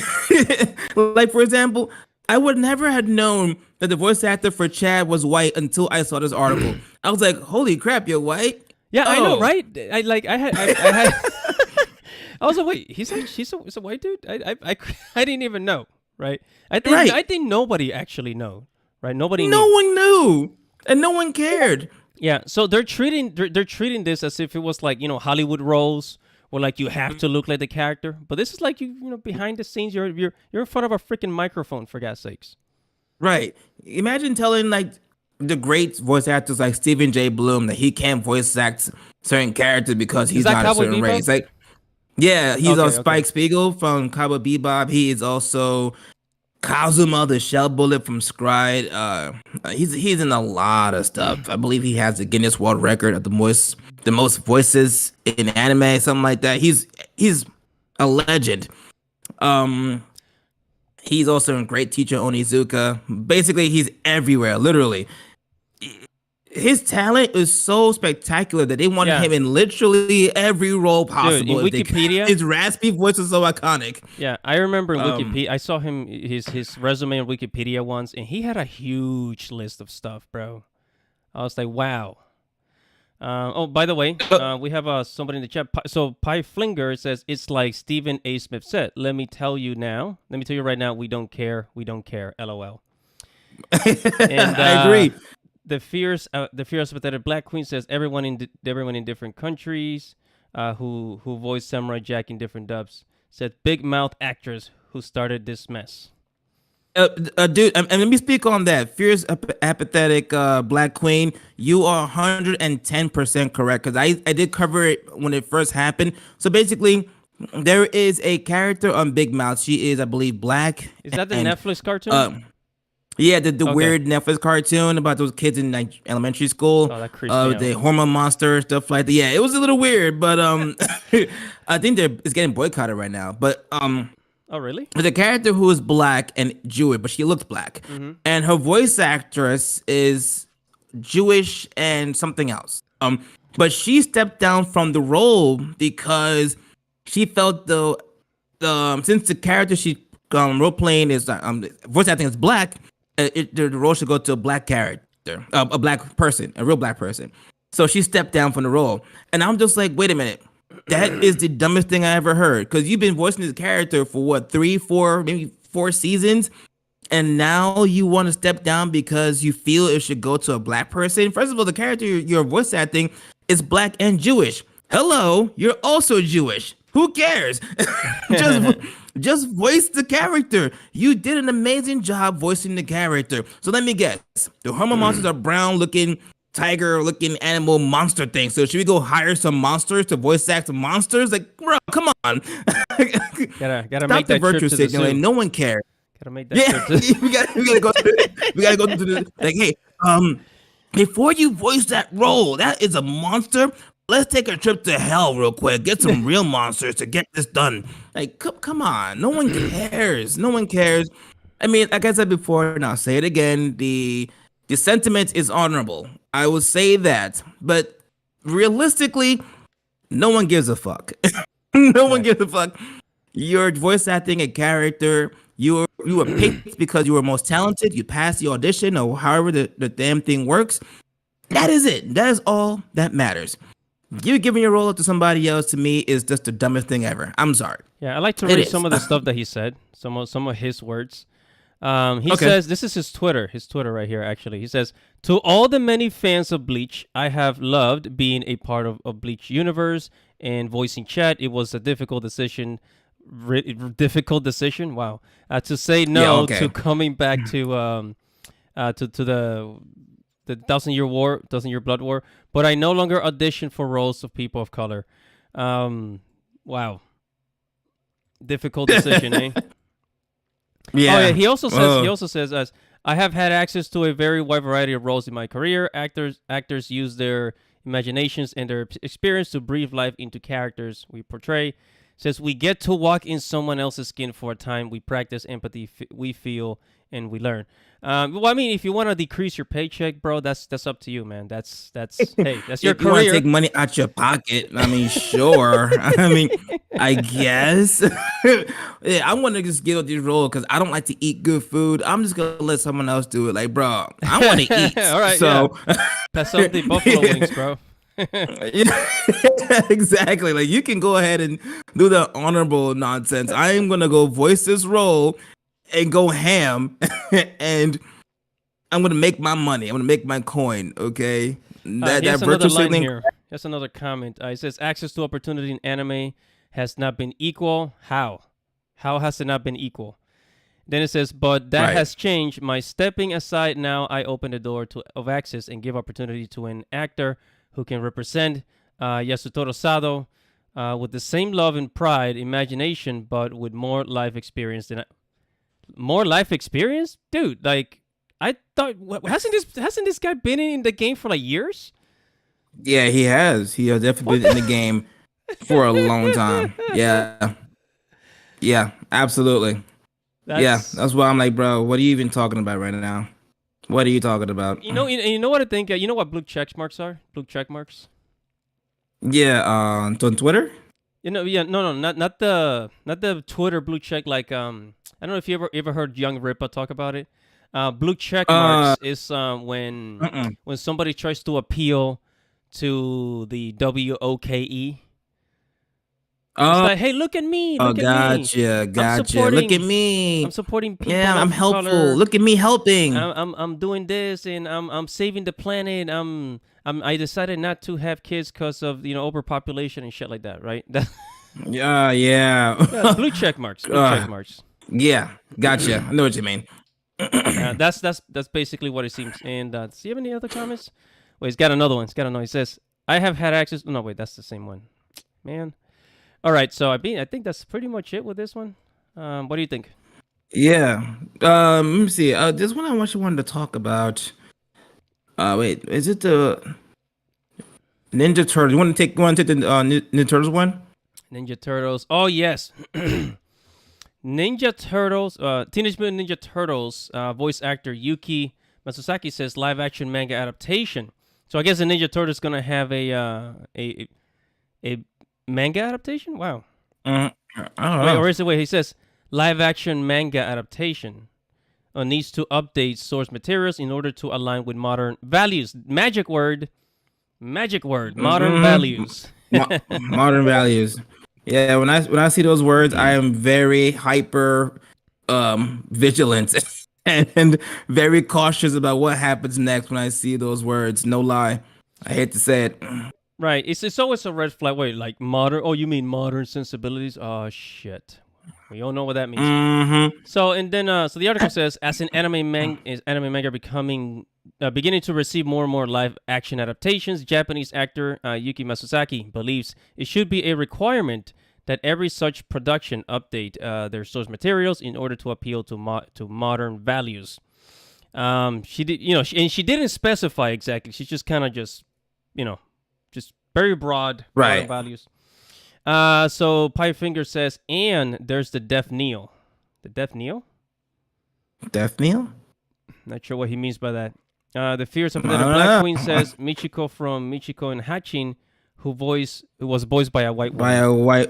like for example, I would never have known that the voice actor for Chad was white until I saw this article. I was like, "Holy crap, you're white!" Yeah, I know, Oh, right? I had. I was like, wait, he's a white dude. I didn't even know, right? right. I think nobody actually know, right? Nobody No knew. one knew, and no one cared. Yeah, so they're treating this as if it was like Hollywood roles where like you have to look like the character, but this is like behind the scenes you're in front of a freaking microphone for God's sakes. Right. Imagine telling like the great voice actors like Stephen J. Bloom that he can't voice act certain characters because Is he's that not a Cowboy certain Bebop? race. Like, yeah, he's on Okay, okay. Spike Spiegel from Cowboy Bebop. He is also Kazuma the Shell Bullet from Scryed. He's in a lot of stuff. I believe he has the Guinness World Record of the most voices in anime, something like that. He's a legend. Um, he's also a great teacher Onizuka. Basically, he's everywhere, literally. His talent is so spectacular that they wanted Yeah, him in literally every role dude, in possible if they could. Wikipedia. His raspy voice is so iconic. Yeah, I remember in Um, Wikipedia. I saw his resume on Wikipedia once, and he had a huge list of stuff, bro. I was like, wow. Oh, by the way, we have somebody in the chat. So Pi Flinger says it's like Stephen A. Smith said. Let me tell you now. Let me tell you right now. We don't care. We don't care. LOL. And I agree. the fierce pathetic Black Queen says everyone in different countries. who voiced Samurai Jack in different dubs, said big mouth actress who started this mess. Dude, and let me speak on that. Fierce, apathetic, Black Queen. You are 110% correct because I did cover it when it first happened. So basically, there is a character on Big Mouth. She is, I believe, black. Is that the And Netflix cartoon? uh, yeah, the Okay. weird Netflix cartoon about those kids in like elementary school, Oh, that creeps me the out. hormone monster stuff like that. Yeah, it was a little weird, but I think it's getting boycotted right now. Oh, really? There's a character who is black and Jewish, but she looks black, Mm-hmm. and her voice actress is Jewish and something else. But she stepped down from the role because she felt the since the character she role playing is voice acting is black, the role should go to a black character, a black person, a real black person. So she stepped down from the role, and I'm just like, wait a minute, that is the dumbest thing I ever heard. Because you've been voicing this character for what, 3, 4, maybe 4 seasons, and now you want to step down because you feel it should go to a black person. First of all, the character you're voice acting is black and Jewish. Hello, you're also Jewish. Who cares? just just voice the character. You did an amazing job voicing the character. So let me guess. The hormone monsters are brown looking, tiger looking animal monster thing. So should we go hire some monsters to voice act some monsters? Like, bro, come on. Gotta Stop make the that trip virtue to the signaling. zoo. No one cares. Gotta make that Yeah, trip to. we gotta go. We gotta go to the like. Hey, before you voice that role, that is a monster. Let's take a trip to hell real quick. Get some real monsters to get this done. Like, come on. No one cares. No one cares. I mean, like I said before, and I'll say it again. The sentiment is honorable. I will say that, but realistically, no one gives a fuck. No one Right. gives a fuck. You're voice acting a character. You were picked because you were most talented. You passed the audition, or however the damn thing works. That is it. That is all that matters. You giving your role up to somebody else to me is just the dumbest thing ever. I'm sorry. Yeah, I like to It read is. some of the stuff that he said. Some of his words. He Okay. says this is his Twitter. His Twitter right here. Actually, he says to all the many fans of Bleach, I have loved being a part of Bleach universe and voicing Chat. It was a difficult decision. Difficult decision. Wow. To say Yeah. no Okay. to coming back to the Thousand Year Blood War, but I no longer audition for roles of people of color. Wow. Difficult decision, eh? Yeah. Oh yeah, he Uh, also says as I have had access to a very wide variety of roles in my career. Actors use their imaginations and their experience to breathe life into characters we portray. Says we get to walk in someone else's skin for a time. We practice empathy. We feel and we learn. Well, I mean, if you want to decrease your paycheck, bro, that's up to you, man. That's hey, that's your if you want to career. take money out your pocket, I mean, sure. I mean, I guess. Yeah, I want to just get on this role because I don't like to eat good food. I'm just gonna let someone else do it. Like, bro, I want to eat. All right, yeah. So, Pass out the buffalo wings, bro. yeah, exactly. Like, you can go ahead and do the honorable nonsense. I am gonna go voice this role and go ham, and I'm gonna make my money. I'm gonna make my coin. Okay, that Here's another virtual line signaling. here. Here's another comment. It says access to opportunity in anime has not been equal. How? How has it not been equal? Then it says, but that Right. has changed. My stepping aside now, I open the door of access and give opportunity to an actor who can represent Yasutaro Sado with the same love and pride, imagination, but with more life experience more life experience, dude. Like I thought, hasn't this guy been in the game for like years? Yeah, he has. He has definitely been in the game for a long time. Yeah. Yeah, absolutely. Yeah, That's that's why I'm like, bro, what are you even talking about right now? What are you talking about? you know what I think. You know what blue check marks are? Blue check marks. Yeah, on Twitter? You know, yeah, no, not the Twitter blue check. Like I don't know if you ever heard Young Ripa talk about it. Blue check Uh, marks is uh-uh. when somebody tries to appeal to the WOKE. It's Oh, like, hey, look at me, oh, look at me. gotcha, I'm gotcha. Look at supporting, I'm me. supporting Yeah, people I'm of helpful. color. Look at me helping. I'm doing this, and I'm saving the planet. I decided not to have kids because of overpopulation and shit like that, right? Yeah, Yeah, yeah. blue check marks, blue check uh, marks. yeah, gotcha. I know what you mean. That's basically what it seems. And does he have any other comments? Wait, he's got another one. He's got another. He says, "I have had access." No, wait, that's the same one. Man. All right, so I think that's pretty much it with this one. What do you think? Yeah. Let me see. This one I actually wanted to talk about. Wait, is it the Ninja Turtles? You want to take the Ninja Turtles one? Ninja Turtles. Oh yes, Ninja Turtles. Teenage Mutant Ninja Turtles. Voice actor Yuki Masasaki says live action manga adaptation. So I guess the Ninja Turtles gonna have a manga adaptation. Wow. I don't Wait, know. or is it? Wait, he says live action manga adaptation needs to update source materials in order to align with modern values. Magic word, modern Mm-hmm. values. Modern values. Yeah, when I see those words, I am very hyper vigilant and very cautious about what happens next when I see those words. No lie. I hate to say it. Right. It's always a red flag. Wait, like modern? Oh, you mean modern sensibilities? Oh shit. We all know what that means. Mm-hmm. So and then so the article says as an anime manga becoming beginning to receive more and more live action adaptations, Japanese actor Yuki Masasaki believes it should be a requirement that every such production update their source materials in order to appeal to modern values. She did, and she didn't specify exactly. She's just kind of you know, just very broad modern Right. values. So Finger says, and there's the Deaf Neo. The Deaf Neo? Death Kneel? Not sure what he means by that. The Fierce I Empathetic Black don't Queen know. says Michiko from Michiko and Hatchin, who was voiced by a white By woman. a white.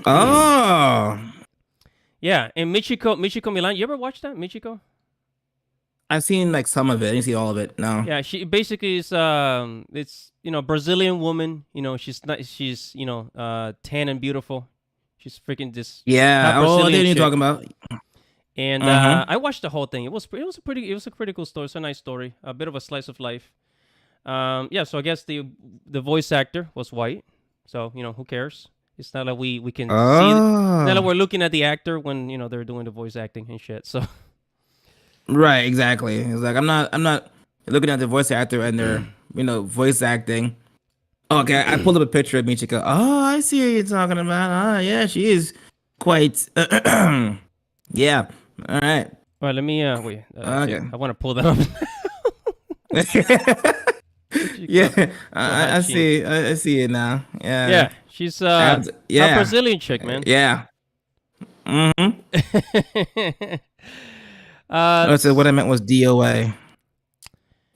Oh, Yeah, and Michiko Milan. You ever watch that, Michiko? I've seen like some of it. I didn't see all of it. No. Yeah, she basically is it's Brazilian woman. She's not she's tan and beautiful. She's freaking this Yeah. top Oh, I Brazilian think you're chick. talking about. And Mm-hmm. I watched the whole thing. It was a pretty cool story. It's a nice story. A bit of a slice of life. Yeah. So I guess the voice actor was white. So who cares? It's not like we can see. It's not like Oh. we're looking at the actor when they're doing the voice acting and shit. So Right, exactly. It's like I'm not looking at the voice actor and they're voice acting. Okay, I pulled up a picture of Michiko. Oh, I see what you're talking about. Ah, yeah, she is quite. Yeah. All right. all right. Let me wait. Okay. I want to pull that up. Michiko Yeah, I Kohachi. see. I see it now. Yeah. Yeah, she's top Yeah. Brazilian chick, man. Yeah. Mm-hmm. uh, Oh, so what I meant was DOA.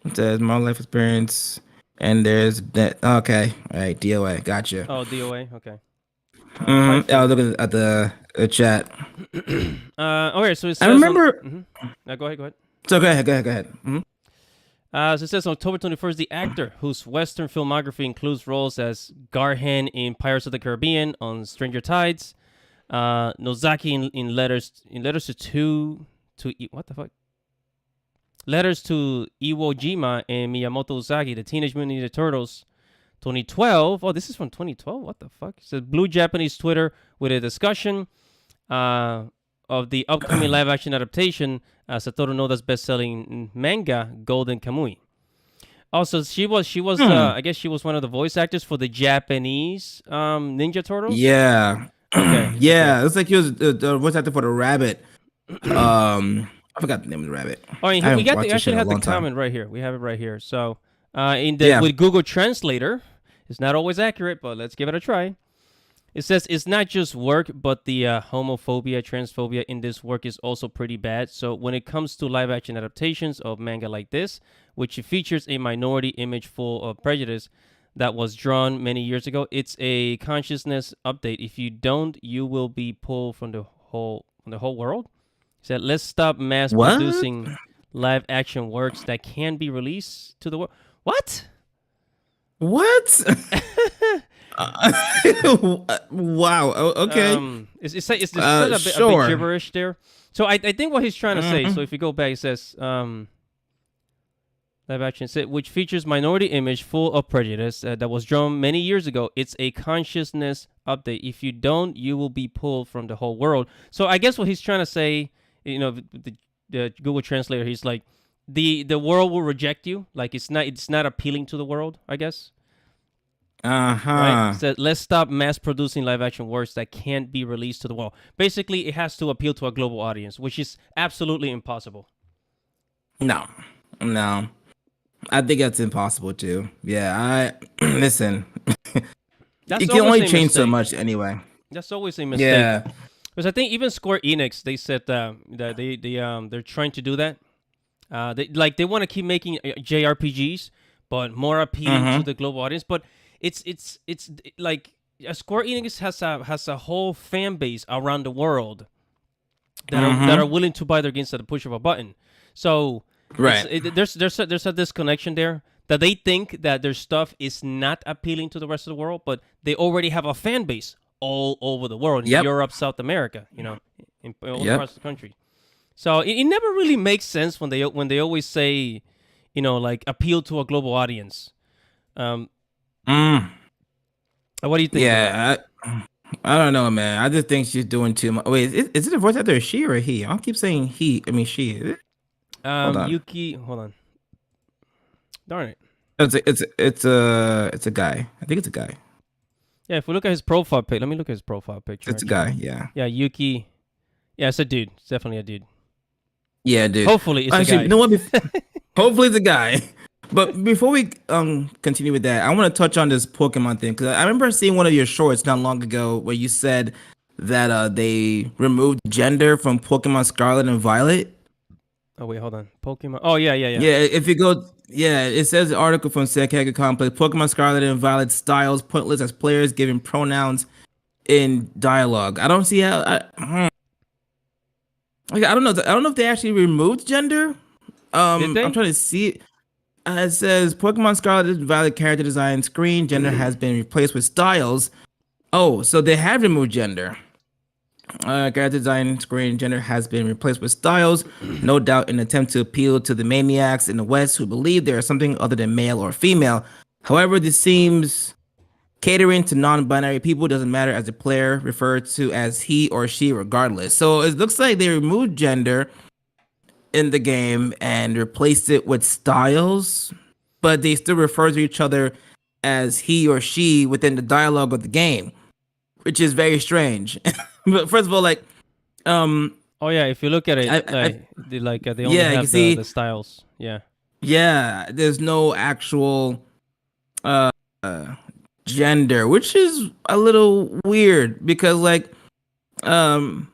It says my life experience, and there's that. Okay, all right, DOA. Gotcha. oh, DOA. Okay. Mm-hmm. I was looking at the chat. Okay, so it I says on. remember. Go ahead. Go ahead. So go ahead. Go ahead. Go ahead. Mhm. So it says on October 21st, the actor whose Western filmography includes roles as Garhan in Pirates of the Caribbean, on Stranger Tides, Nozaki in letters what the fuck? Letters to Iwo Jima and Miyamoto Uzagi, the Teenage Mutant Ninja Turtles, 2012. Oh, this is from 2012. What the fuck? It says Blue Japanese Twitter with a discussion of the upcoming live action adaptation, Satoru Noda's best-selling manga Golden Kamuy. Also, she was Hmm. I guess she was one of the voice actors for the Japanese Ninja Turtles. Yeah. Okay, okay. Yeah. It's like he was the voice actor for the rabbit. I forgot the name of the rabbit. Oh, and I we haven't got watched this shit actually in a have the long time. comment right here. We have it right here. So, in the Yeah. with Google Translator, it's not always accurate, but let's give it a try. It says it's not just work, but the homophobia, transphobia in this work is also pretty bad. So when it comes to live action adaptations of manga like this, which features a minority image full of prejudice that was drawn many years ago, it's a consciousness update. If you don't, you will be pulled from the whole world. It said let's stop mass What? producing live action works that can be released to the world. What? What? Wow. Okay. It's just said a bit Sure. gibberish there. So I think what he's trying to say. So Mhm. if you go back, it says live action set, which features minority image full of prejudice that was drawn many years ago. It's a consciousness update. If you don't, you will be pulled from the whole world. So I guess what he's trying to say, the Google Translator, he's like, the world will reject you. Like it's not appealing to the world. I guess. Right? Uh-huh. So let's stop mass producing live action works that can't be released to the world. Basically, it has to appeal to a global audience, which is absolutely impossible. No. No. I think that's impossible too. Yeah, I listen. That's You can always only a change so mistake. much anyway. That's always a mistake. Yeah. Because I think even Square Enix, they said that they're trying to do that. They want to keep making JRPGs, but more appealing to Mm-hmm. the global audience. But it's like Square Enix has a whole fan base around the world that are Mm-hmm. willing to buy their games at the push of a button. So Right. there's a disconnection there that they think that their stuff is not appealing to the rest of the world, but they already have a fan base all over the world in Yep. Europe, South America, all Yep. across the country. So it never really makes sense when they always say, like appeal to a global audience. Um, Mm. what do you think about that? Yeah. I don't know, man. I just think she's doing too much. Wait, is it a voice actor, or she or a he? I keep saying he. I mean she. Hold on. Yuki, hold on. Darn it. It's a guy. I think it's a guy. Yeah, if we look at his profile pic, let me look at his profile picture It's a actually. guy. Yeah. Yeah, Yuki. Yeah, it's a dude. It's definitely a dude. Yeah, dude. Hopefully, it's a Actually, you guy. know what? Hopefully, it's a guy. But before we continue with that, I want to touch on this Pokemon thing because I remember seeing one of your shorts not long ago where you said that they removed gender from Pokemon Scarlet and Violet. Oh wait, hold on. Pokemon. Oh yeah, yeah, yeah. Yeah, if you go, yeah, it says the article from Sekega Complex. Pokemon Scarlet and Violet styles pointless as players giving pronouns in dialogue. I don't see how. Like, I don't know. I don't know if they actually removed gender. Did I'm they? trying to see. It says Pokemon Scarlet and Violet character design screen gender has been replaced with styles. Oh, so they have removed gender. Character design screen gender has been replaced with styles, no doubt in an attempt to appeal to the maniacs in the West who believe there is something other than male or female. However, this seems catering to non-binary people doesn't matter as the player referred to as he or she regardless. So it looks like they removed gender in the game and replaced it with styles, but they still refer to each other as he or she within the dialogue of the game, which is very strange. But first of all, like, um, Oh yeah. If you look at it, I they only yeah, you can have the see, styles. Yeah. yeah, there's no actual uh gender, which is a little weird because like um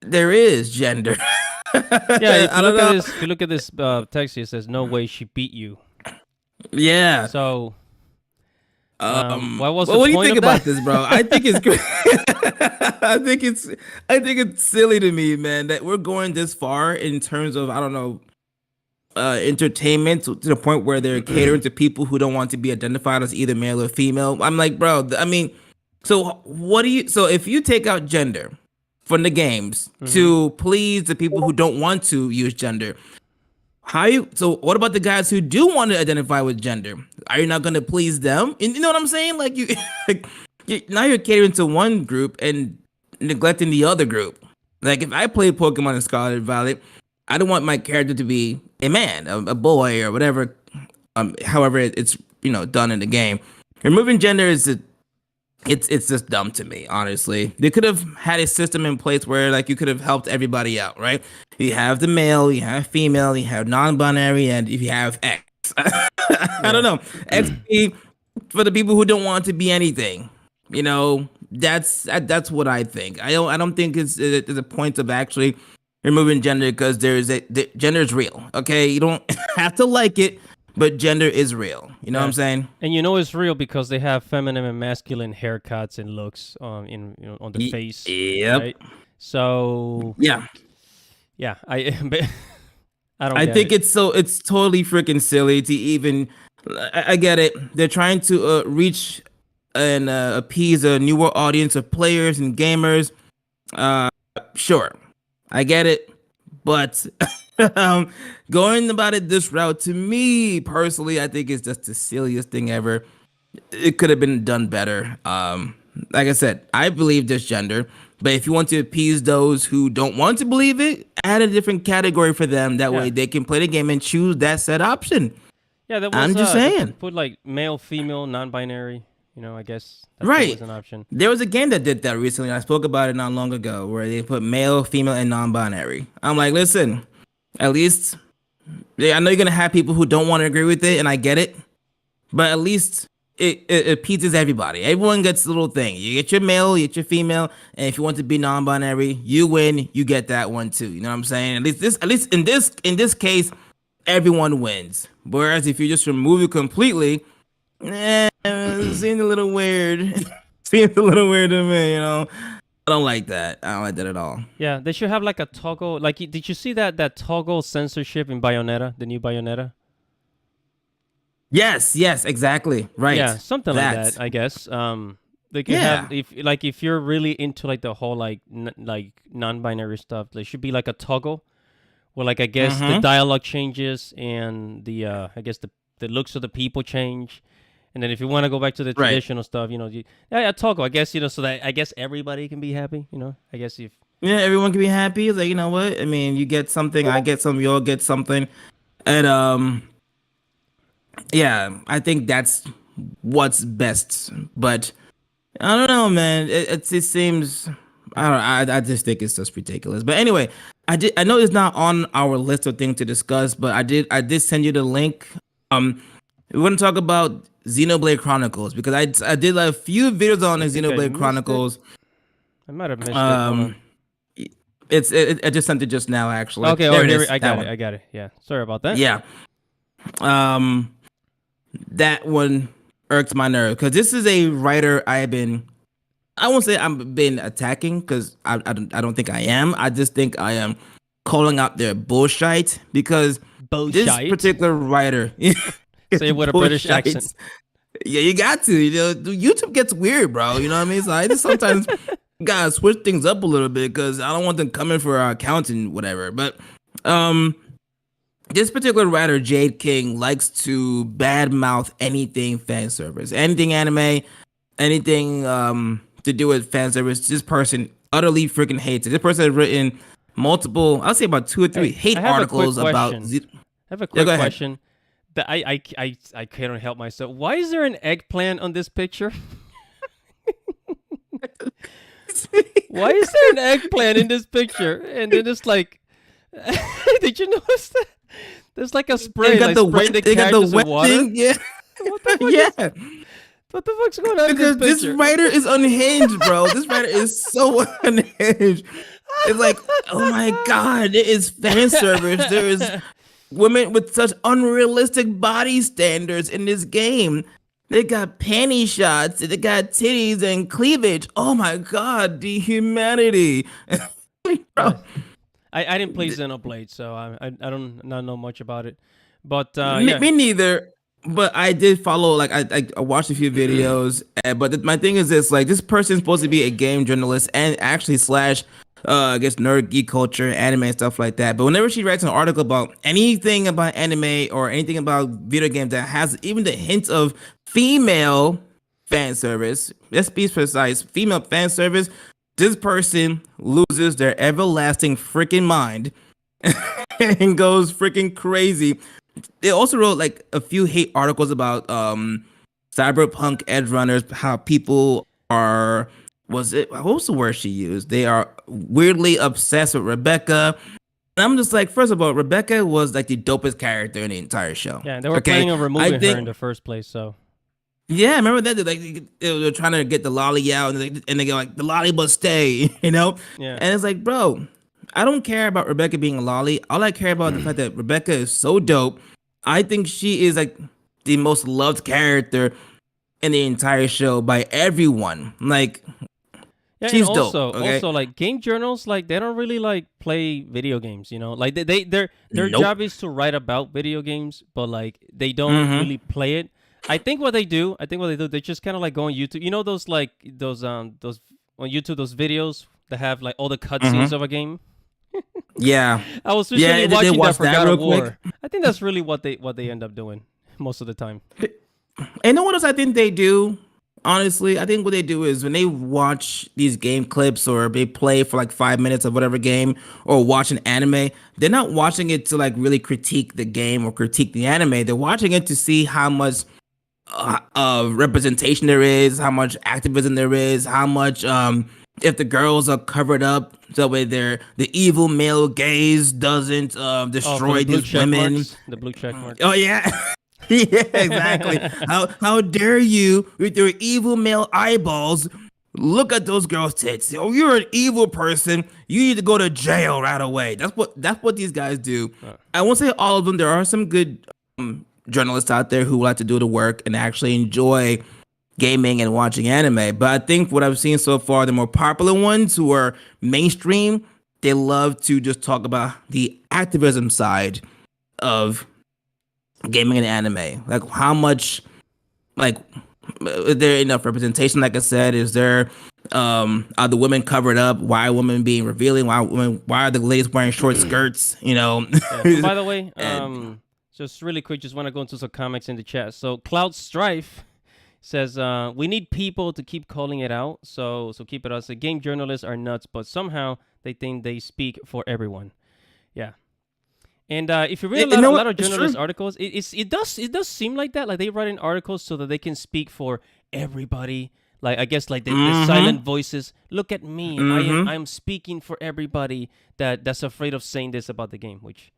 there is gender. Yeah. If I you don't look at know. this, if you look at this text, it says no way she beat you. Yeah. So what was Well, the what do you point think of that? about this, bro? I think it's great. I think it's silly to me, man, that we're going this far in terms of I don't know entertainment to the point where they're catering to people who don't want to be identified as either male or female. I'm like, bro, I mean, so what do you so if you take out gender from the games Mm-hmm. to please the people who don't want to use gender, how you so what about the guys who do want to identify with gender? Are you not going to please them? And you know what I'm saying? Like you, like now you're catering to one group and neglecting the other group. Like if I play Pokemon in Scarlet and Violet, I don't want my character to be a man, a boy, or whatever. However it's done in the game. Removing gender is it's just dumb to me, honestly. They could have had a system in place where like you could have helped everybody out, right? You have the male, you have female, you have non-binary, and if you have X. I don't Yeah. know. XP for the people who don't want to be anything. That's what I think. I don't think there's a point of actually removing gender because gender is real. Okay, you don't have to like it, but gender is real. You know what Yeah. I'm saying? And it's real because they have feminine and masculine haircuts and looks on the face, Yep. right? So Yeah. yeah, I don't I get think it. it's totally freaking silly to even. I get it. They're trying to reach and appease a newer audience of players and gamers, sure, I get it, but um, going about it this route, to me personally, I think it's just the silliest thing ever. It could have been done better. Like I said, I believe this gender, but if you want to appease those who don't want to believe it, add a different category for them. That way Yeah. they can play the game and choose that said option. Yeah, there was I'm just they saying. put like male, female, non-binary. I guess that was Right. an option. There was a game that did that recently. I spoke about it not long ago, where they put male, female, and non-binary. I'm like, listen, at least, yeah, I know you're gonna have people who don't want to agree with it, and I get it, but at least it appeases everybody. Everyone gets a little thing. You get your male, you get your female, and if you want to be non-binary, you win. You get that one too. You know what I'm saying? At least in this case, everyone wins. Whereas if you just remove it completely, seems a little weird. Seems a little weird to me. I don't like that. I don't like that at all. Yeah, they should have like a toggle. Like, did you see that toggle censorship in Bayonetta, the new Bayonetta? Yes, exactly. Right. Yeah, something like That. that, I guess. They could Yeah. have if you're really into like the whole like like non-binary stuff, there should be like a toggle where like I guess the Mm-hmm. dialogue changes and the I guess the looks of the people change. And then if you want to go back to the Right. traditional stuff, yeah, toggle. I guess so that I guess everybody can be happy. I guess if Yeah, everyone can be happy. It's like, you know what? I mean, you get something, I get something, you all get something. And yeah, I think that's what's best. But I don't know, man. It seems I don't know, I just think it's just ridiculous. But anyway, I know it's not on our list of things to discuss, but I did send you the link. We're gonna talk about Xenoblade Chronicles because I did a few videos on the I think I Xenoblade missed it. Chronicles. I might have missed it. Hold on. I just sent it just now actually. Okay, There oh it here is. I That got it. one. I got it. Yeah, sorry about that. Yeah. Um, that one irked my nerve because this is a writer I won't say I've been attacking because I don't think I am. I just think I am calling out their bullshit because this Bullshit. particular writer Say it with a British bullshit. accent. Yeah, you got to. YouTube gets weird, bro. You know what I mean? So I just sometimes gotta switch things up a little bit because I don't want them coming for our account and whatever. But um, this particular writer, Jade King, likes to badmouth anything fan service, anything anime, anything to do with fan service. This person utterly freaking hates it. This person has written multiple, I'll say about 2 or 3 Hey, hate I have a quick articles about. question. I have a Yeah, quick go ahead. question. That I can't help myself. Why is there an eggplant on this picture? Why is there an eggplant in this picture? And then it's like, did you notice that? There's like a spray, like spraying the they got the characters with wet water. thing. Yeah, What the fuck? yeah. What the fuck's going on in Because this this picture? writer is unhinged, bro. This writer is so unhinged. It's like, oh my god, it is fan service. There is women with such unrealistic body standards in this game. They got panty shots, they got titties and cleavage. Oh my god, the humanity. Bro, I didn't play Xenoblade, so I don't not know much about it. But me, yeah, me neither. But I did follow, like I watched a few videos. But my thing is this: like this person's supposed to be a game journalist and actually slash, I guess nerd geek culture, anime and stuff like that. But whenever she writes an article about anything about anime or anything about video games that has even the hint of female fan service, let's be precise, female fan service, this person loses their everlasting freaking mind and goes freaking crazy. They also wrote like a few hate articles about cyberpunk edge runners, how people are, was it, what was the word she used, they are weirdly obsessed with Rebecca. And I'm just like, first of all, Rebecca was like the dopest character in the entire show. yeah, they were planning on removing her in the first place. So Yeah, remember that? They were trying to get the lolly out, and they go like, the lolly must stay, you know? yeah, And it's like, bro, I don't care about Rebecca being a lolly. All I care about is the fact that Rebecca is so dope. I think she is like the most loved character in the entire show by everyone. Like, yeah. she's and dope. also, Okay? also like game journals, like they don't really like play video games. Like their Nope. job is to write about video games, but like they don't Mhm. really play it. I think what they do, they just kind of like go on YouTube. You know those like those on YouTube those videos that have like all the cutscenes Hmm. of a game. Yeah, I was recently yeah. They watching that watch for that God of real quick. War. I think that's really what they end up doing most of the time. And you know what else I think they do? Honestly, I think what they do is when they watch these game clips or they play for like 5 minutes of whatever game or watch an anime, they're not watching it to like really critique the game or critique the anime. They're watching it to see how much representation there is, how much activism there is, how much if the girls are covered up so way the evil male gaze doesn't Oh, for the destroy blue these check women. marks, the blue check Oh marks. yeah. Yeah, exactly. How dare you with your evil male eyeballs look at those girls' tits? Oh, you're an evil person. You need to go to jail right away. That's what these guys do. Uh, I won't say all of them. There are some good journalists out there who like to do the work and actually enjoy gaming and watching anime. But I think what I've seen so far, the more popular ones who are mainstream, they love to just talk about the activism side of gaming and anime. Like how much, like, is there enough representation? Like I said, is there are the women covered up? Why are women being revealing? Why are the ladies wearing short skirts? yeah. Oh, by the way, And just really quick, just want to go into some comics in the chat. So Cloud Strife says, "We need people to keep calling it out. So keep it us. The game journalists are nuts, but somehow they think they speak for everyone. Yeah." And if you read you know a what? lot of It's journalist true. articles, it does seem like that. Like they write in articles so that they can speak for everybody. Like I guess like the silent Mm-hmm. voices. Look at me. I Mm-hmm. am speaking for everybody that's afraid of saying this about the game, which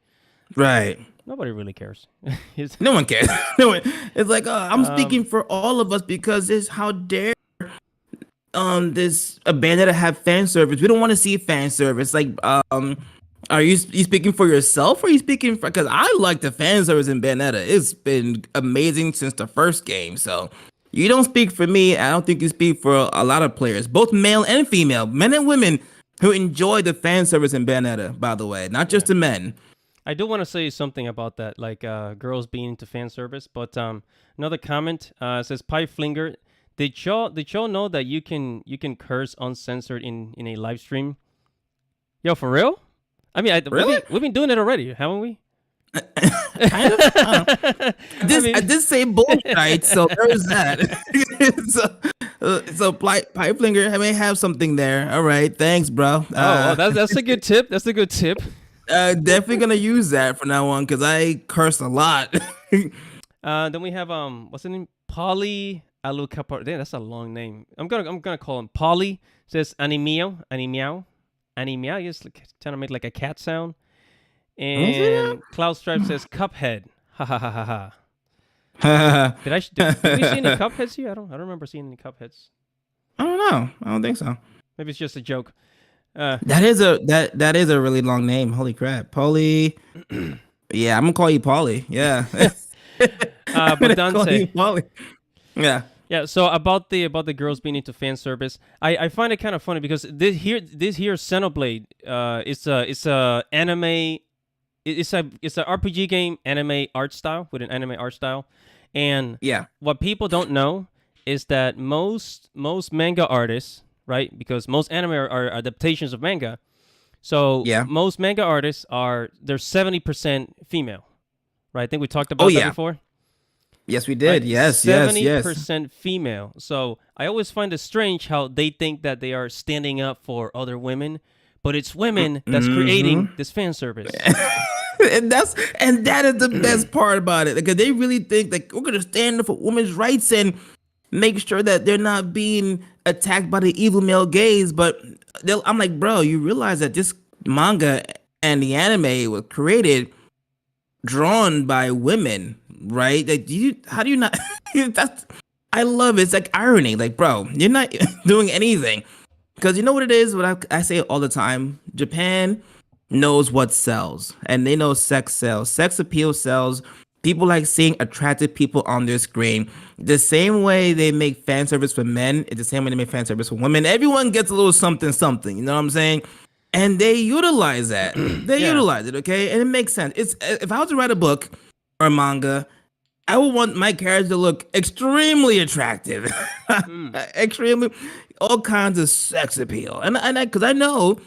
Right. nobody really cares. It's- No one cares. No one. It's like I'm um, speaking for all of us because this. How dare this a band that have fan service. We don't want to see fan service. Like are you speaking for yourself or are you speaking for because I like the fan service in Bayonetta. It's been amazing since the first game. So you don't speak for me. I don't think you speak for a lot of players, both male and female, men and women who enjoy the fan service in Bayonetta, by the way, not yeah. just the men. I do want to say something about that, like girls being into fan service. But another comment says Pipe Flinger. Did y'all know that you can curse uncensored in a live stream? Yo, for real? I mean, Really? we've been doing it already, haven't we? Kind of. I I mean, did say bullshit, so there's that. So Pipelinger, I may have something there. All right, thanks, bro. oh, well, that's a good tip. That's a good tip. Definitely gonna use that from now on because I curse a lot. Then we have what's the name? Polly Alucapar. Damn, that's a long name. I'm gonna call him Polly. Says animeow. He's like, trying to make like a cat sound. Don't say And Cloud Stripe says Cuphead. Ha ha ha ha ha. that. Did we see any Cupheads here? I don't remember seeing any Cupheads. I don't know. I don't think so. Maybe it's just a joke. Uh, That is a really long name. Holy crap, Polly. Yeah, I'm gonna call you Polly. Yeah, I'm but gonna call you Dante. Polly. Yeah. Yeah, so about the girls being into fan service, I find it kind of funny because this here Xenoblade, it's a anime, it's a RPG game anime art style with an anime art style, and Yeah. what people don't know is that most manga artists, right? Because most anime are adaptations of manga, so Yeah. most manga artists they're 70% female, right? I think we talked Oh about that yeah. before. Yes, we Right, did. Yes. Yes. seventy Yes. percent female. So I always find it strange how they think that they are standing up for other women, but it's women that's Mm-hmm. creating this fan service. And that is the best part about it because they really think like we're gonna stand up for women's rights and make sure that they're not being attacked by the evil male gaze. But I'm like, bro, you realize that this manga and the anime was created drawn by women, right? Like, how do you not? That's I love it. It's like irony. Like, bro, you're not doing anything because you know what it is. What I say all the time. Japan knows what sells, and they know sex sells. Sex appeal sells. People like seeing attractive people on their screen. The same way they make fan service for men, it's the same way they make fan service for women. Everyone gets a little something, something. You know what I'm saying? And they utilize that. They Yeah. utilize it, okay? And it makes sense. It's if I was to write a book or a manga, I would want my character to look extremely attractive, Mm. extremely, all kinds of sex appeal, and because I know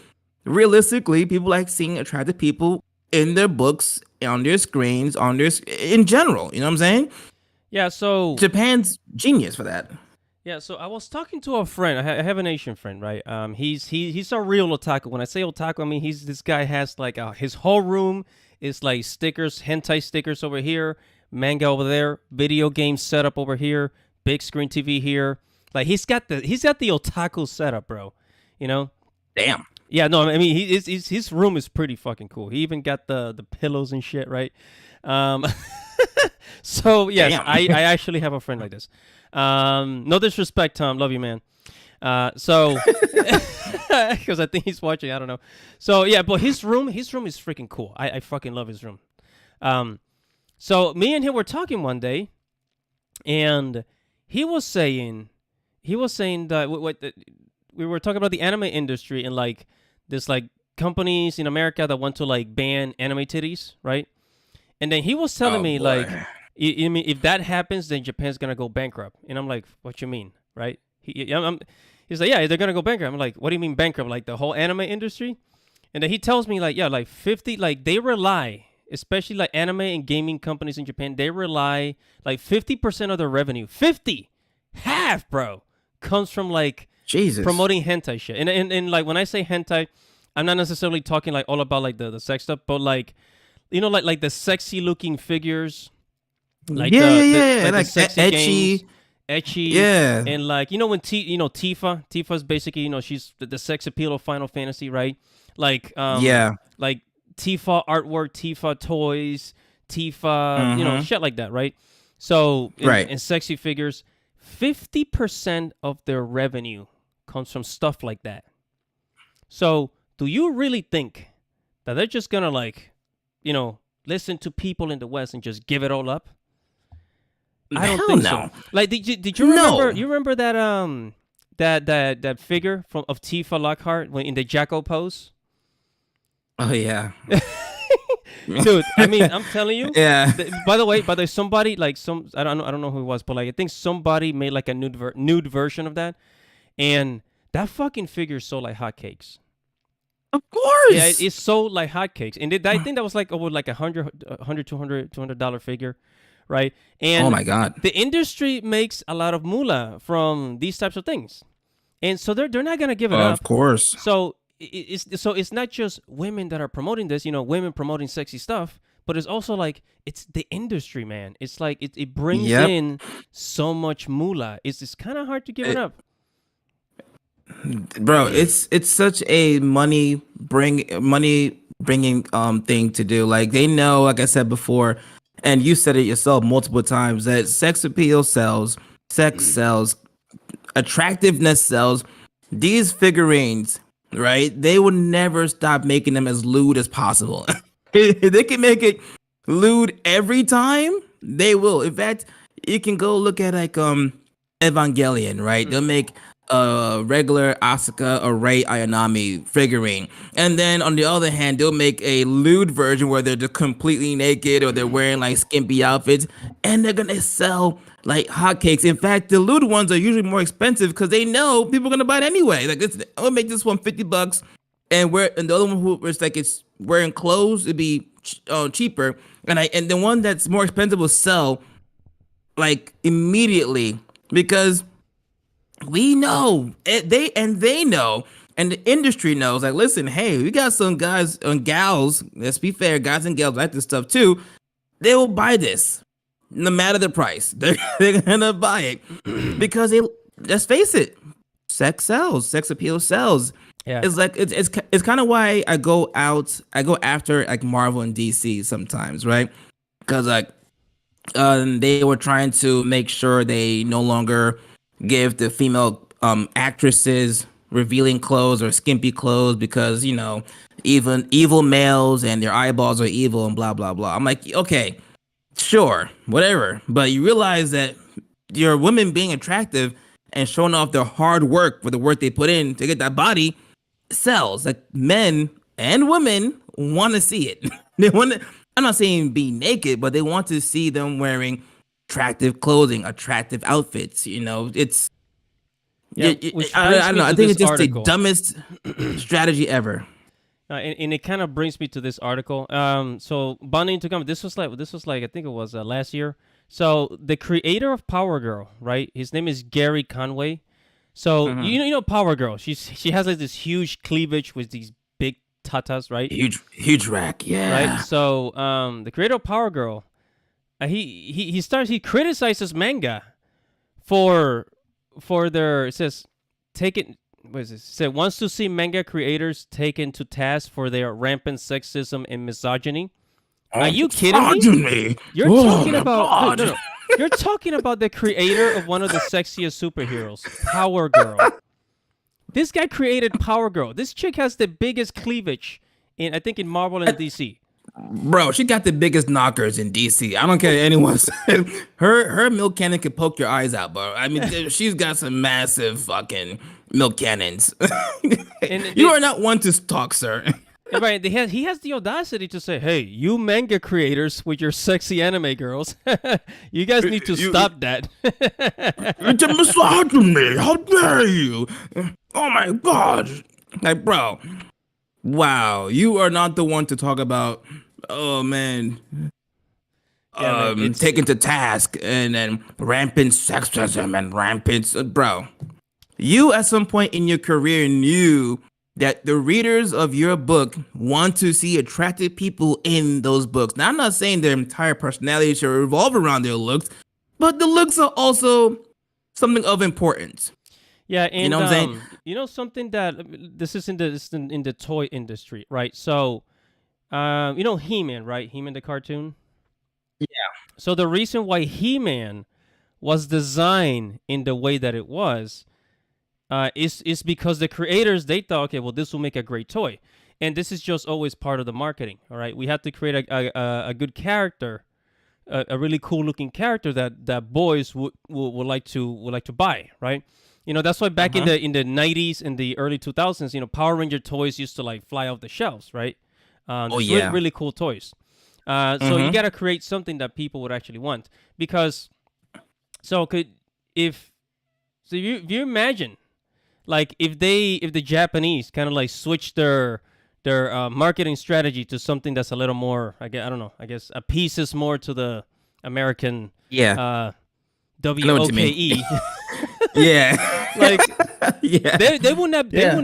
realistically, people like seeing attractive people in their books, on their screens, in general. You know what I'm saying? Yeah, so Japan's genius for that. yeah, so I was talking to a friend. I have an Asian friend, right? He's a real otaku. When I say otaku, I mean he's this guy has like his whole room is like stickers, hentai stickers over here, manga over there, video game setup over here, big screen TV here. Like he's got the otaku setup, bro. You know? Damn, Yeah, no, I mean his room is pretty fucking cool. He even got the pillows and shit, right? Um, so yes, damn. I actually have a friend like this. No disrespect, Tom. Love you, man. So because I think he's watching. I don't know. So yeah, but his room is freaking cool. I fucking love his room. Um, so me and him were talking one day, and he was saying that we were talking about the anime industry and like this like companies in America that want to like ban anime titties, right? And then he was telling Oh me boy. like, I mean, if that happens, then Japan's gonna go bankrupt. And I'm like, what you mean, right? He's like, yeah, they're gonna go bankrupt. I'm like, what do you mean bankrupt? Like the whole anime industry? And then he tells me like, yeah, like 50, like they rely, especially like anime and gaming companies in Japan, they rely like 50% of their revenue, 50, half, bro, comes from like Jesus. promoting hentai shit. And like when I say hentai, I'm not necessarily talking like all about like the sex stuff, but like like the sexy looking figures, like Yeah, yeah, yeah, yeah. like the Like sexy games, etchy. etchy, Yeah. and like when Tifa's basically she's the sex appeal of Final Fantasy, right? Like Yeah. like Tifa artwork, Tifa toys, Tifa Mm-hmm. shit like that, right? So Right. and sexy figures, 50% of their revenue comes from stuff like that. So do you really think that they're just gonna like listen to people in the West and just give it all up? I don't Hell think so. no. Like, did you remember? No. You remember that that figure of Tifa Lockhart when in the Jacko pose? Oh yeah. Dude, I mean, I'm telling you. Yeah. By the way, somebody like some I don't know who it was, but like I think somebody made like a nude version of that, and that fucking figure sold like hotcakes. Of Yeah, course. it's sold like hotcakes, and I think that was like over like a hundred, $200 figure, right? Oh And my God. the industry makes a lot of moolah from these types of things, and so they're not gonna give it Of up. course. So it's not just women that are promoting this, women promoting sexy stuff, but it's also like it's the industry, man. It's like it brings Yep. in so much moolah. It's kind of hard to give it It, up. bro, it's such a money bringing thing to do. Like they know, like I said before, and you said it yourself multiple times that sex appeal sells, sex sells, attractiveness sells. These figurines, right? They will never stop making them as lewd as possible. If they can make it lewd every time, they will. In fact, you can go look at like Evangelion, right? They'll Mhm. make a regular Asuka or Rei Ayanami figurine. And then on the other hand, they'll make a lewd version where they're just completely naked or they're wearing like skimpy outfits and they're gonna sell like hotcakes. In fact, the lewd ones are usually more expensive because they know people are gonna buy it anyway. Like I'll make this one $50 and the other one who was like it's wearing clothes, it'd be cheaper. And the one that's more expensive will sell like immediately because we know they know and the industry knows like listen, hey, we got some guys and gals, let's be fair, guys and gals like this stuff too. They will buy this no matter the price. They're gonna buy it because they, let's face it, sex sells, sex appeal sells. Yeah. It's like it's kind of why I go after like Marvel and DC sometimes, right? Because like they were trying to make sure they no longer give the female actresses revealing clothes or skimpy clothes because even evil males and their eyeballs are evil and blah blah blah. I'm like, okay, sure, whatever, but you realize that your women being attractive and showing off their hard work for the work they put in to get that body sells. Like men and women want to see it. They want to. I'm not saying be naked, but they want to see them wearing attractive clothing, attractive outfits. It's Yeah, which I brings don't me know. I to think this it's just the article. dumbest strategy ever. And it kind of brings me to this article. So bonding to come. This was like I think it was last year. So the creator of Power Girl, right? His name is Gary Conway. So Hmm. you know Power Girl. She has like this huge cleavage with these big tatas, right? Huge rack. Right. Yeah. So the creator of Power Girl, he criticizes manga for their, it says, take it, what is this? It said wants to see manga creators taken to task for their rampant sexism and misogyny. Are Oh, you kidding me? pardon me. You're Oh talking my about, dude, no, God. no. You're talking about the creator of one of the sexiest superheroes, Power Girl. This guy created Power Girl. This chick has the biggest cleavage in, I think, in Marvel and DC. Bro, she got the biggest knockers in DC. I don't care what anyone says. Her milk cannon can poke your eyes out, bro. I mean, she's got some massive fucking milk cannons. And You they, are not one to talk, sir. right, he has the audacity to say, "Hey, you manga creators with your sexy anime girls, you guys need to You, stop that." it's a misogyny. How dare you? Oh my God. Like, bro, wow. You are not the one to talk about, oh man, Yeah, man, it's taken to task and then rampant sexism and rampant, bro. You at some point in your career knew that the readers of your book want to see attractive people in those books. Now, I'm not saying their entire personality should revolve around their looks, but the looks are also something of importance. yeah, You know and what I'm saying? something that, this is in the toy industry, right? So, He-Man, right? He-Man the cartoon. So the reason why He-Man was designed in the way that it was, is because the creators, they thought, okay, well, this will make a great toy, and this is just always part of the marketing. All right, we have to create a good character, a really cool looking character that boys would like to buy, right? That's why back in Uh-huh. the 90s and the early 2000s, Power Ranger toys used to like fly off the shelves, right? Oh There's really yeah. really cool toys. So you Mm-hmm. gotta create something that people would actually want, because so could if so you imagine, like, if the Japanese kind of like switch their marketing strategy to something that's a little more, I don't know, I guess appeases more to the American, Yeah. uh I know what you mean. WOKE. Yeah. Like, Yeah. they would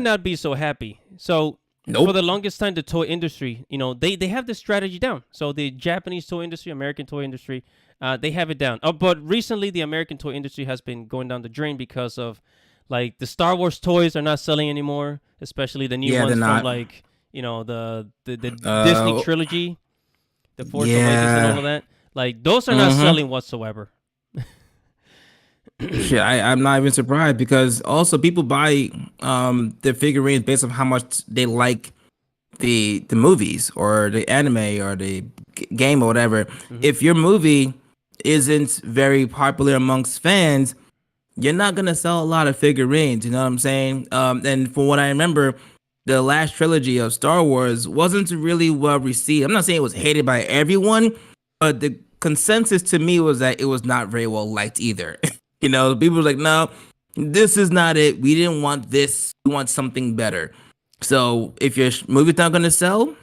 not be so happy. So for Nope. the longest time, the toy industry, they have the strategy down. So the Japanese toy industry, American toy industry, they have it down. But recently, the American toy industry has been going down the drain because of, like, the Star Wars toys are not selling anymore, especially the new Yeah, they're ones from, not. like, the Disney Uh, trilogy, the Force Awakens and all yeah. of that. Like, those are not Mm-hmm. selling whatsoever. Shit, I'm not even surprised because also people buy the figurines based on how much they like the movies or the anime or the game or whatever. Hmm. If your movie isn't very popular amongst fans, you're not gonna sell a lot of figurines. You know what I'm saying? And from what I remember, the last trilogy of Star Wars wasn't really well received. I'm not saying it was hated by everyone, but the consensus to me was that it was not very well liked either. People were like, no, this is not it. We didn't want this. We want something better. So if your movie's not gonna sell,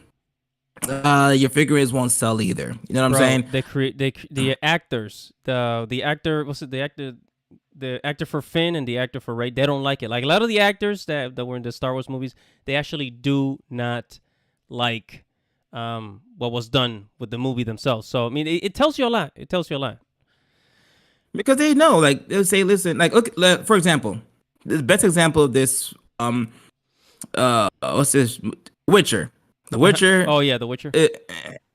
your figurines won't sell either. You know what I'm Bro, saying? the actors, the actor, what's it, the actor for Finn and the actor for Rey, they don't like it. Like, a lot of the actors that were in the Star Wars movies, they actually do not like what was done with the movie themselves. So I mean, it tells you a lot. It tells you a lot. Because they know, like they'll say, listen, like look, for example, the best example of this, what's this? Witcher. The Witcher. Oh yeah, The Witcher. uh,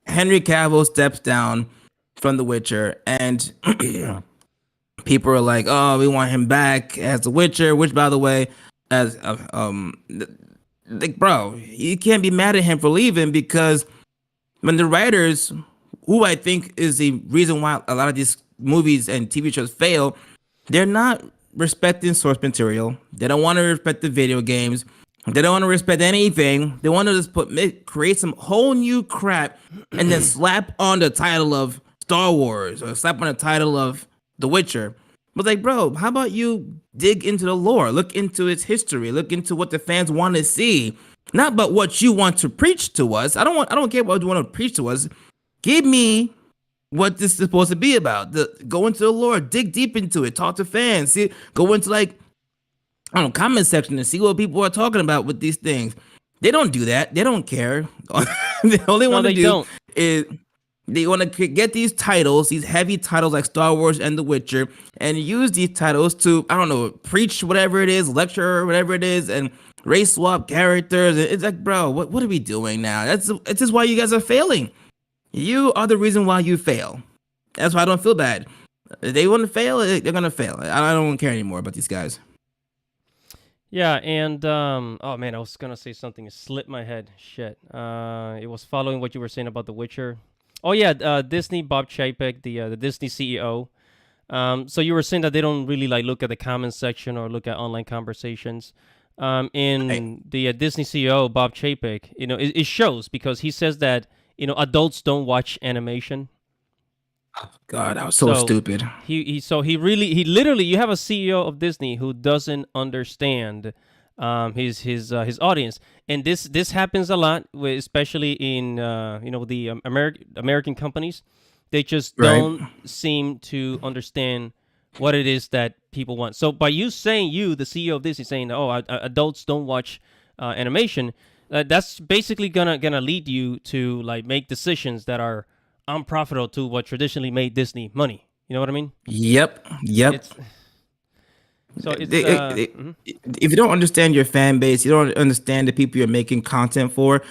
Henry Cavill steps down from The Witcher, and people are like, "Oh, we want him back as The Witcher." Which, by the way, as like, bro, you can't be mad at him for leaving because when the writers, who I think is the reason why a lot of these movies and TV shows fail, they're not respecting source material. They don't want to respect the video games. They don't want to respect anything. They want to just create some whole new crap and then slap on the title of Star Wars or slap on the title of The Witcher. But like, bro, how about you dig into the lore, look into its history, look into what the fans want to see, not about what you want to preach to us. I don't care what you want to preach to us. Give me what this is supposed to be about. Go into the lore, dig deep into it, talk to fans, see, go into like I don't know, comment section and see what people are talking about with these things. They don't do that. They don't care. All they No, want to they do don't. is they want to get these titles, these heavy titles like Star Wars and The Witcher, and use these titles to, I don't know, preach whatever it is, lecture whatever it is, and race swap characters. It's like, bro, what are we doing now? That's just why you guys are failing. You are the reason why you fail. That's why I don't feel bad. If they want to fail, they're gonna fail. I don't care anymore about these guys. Yeah, and oh man, I was gonna say something. It slipped my head. Shit. It was following what you were saying about The Witcher. Oh yeah, Disney, Bob Chapek, the Disney CEO. So you were saying that they don't really like look at the comments section or look at online conversations. Right. In the Disney CEO Bob Chapek, it shows because he says that adults don't watch animation. God, that was so So stupid. he literally you have a CEO of Disney who doesn't understand his audience, and this happens a lot, especially in the American companies. They just Right. don't seem to understand what it is that people want. So by you saying the CEO of Disney saying, oh, adults don't watch animation, that's basically gonna lead you to like make decisions that are unprofitable to what traditionally made Disney money. You know what I mean? Yep. Yep. It's so it's They- mhm. if you don't understand your fan base, you don't understand the people you're making content for,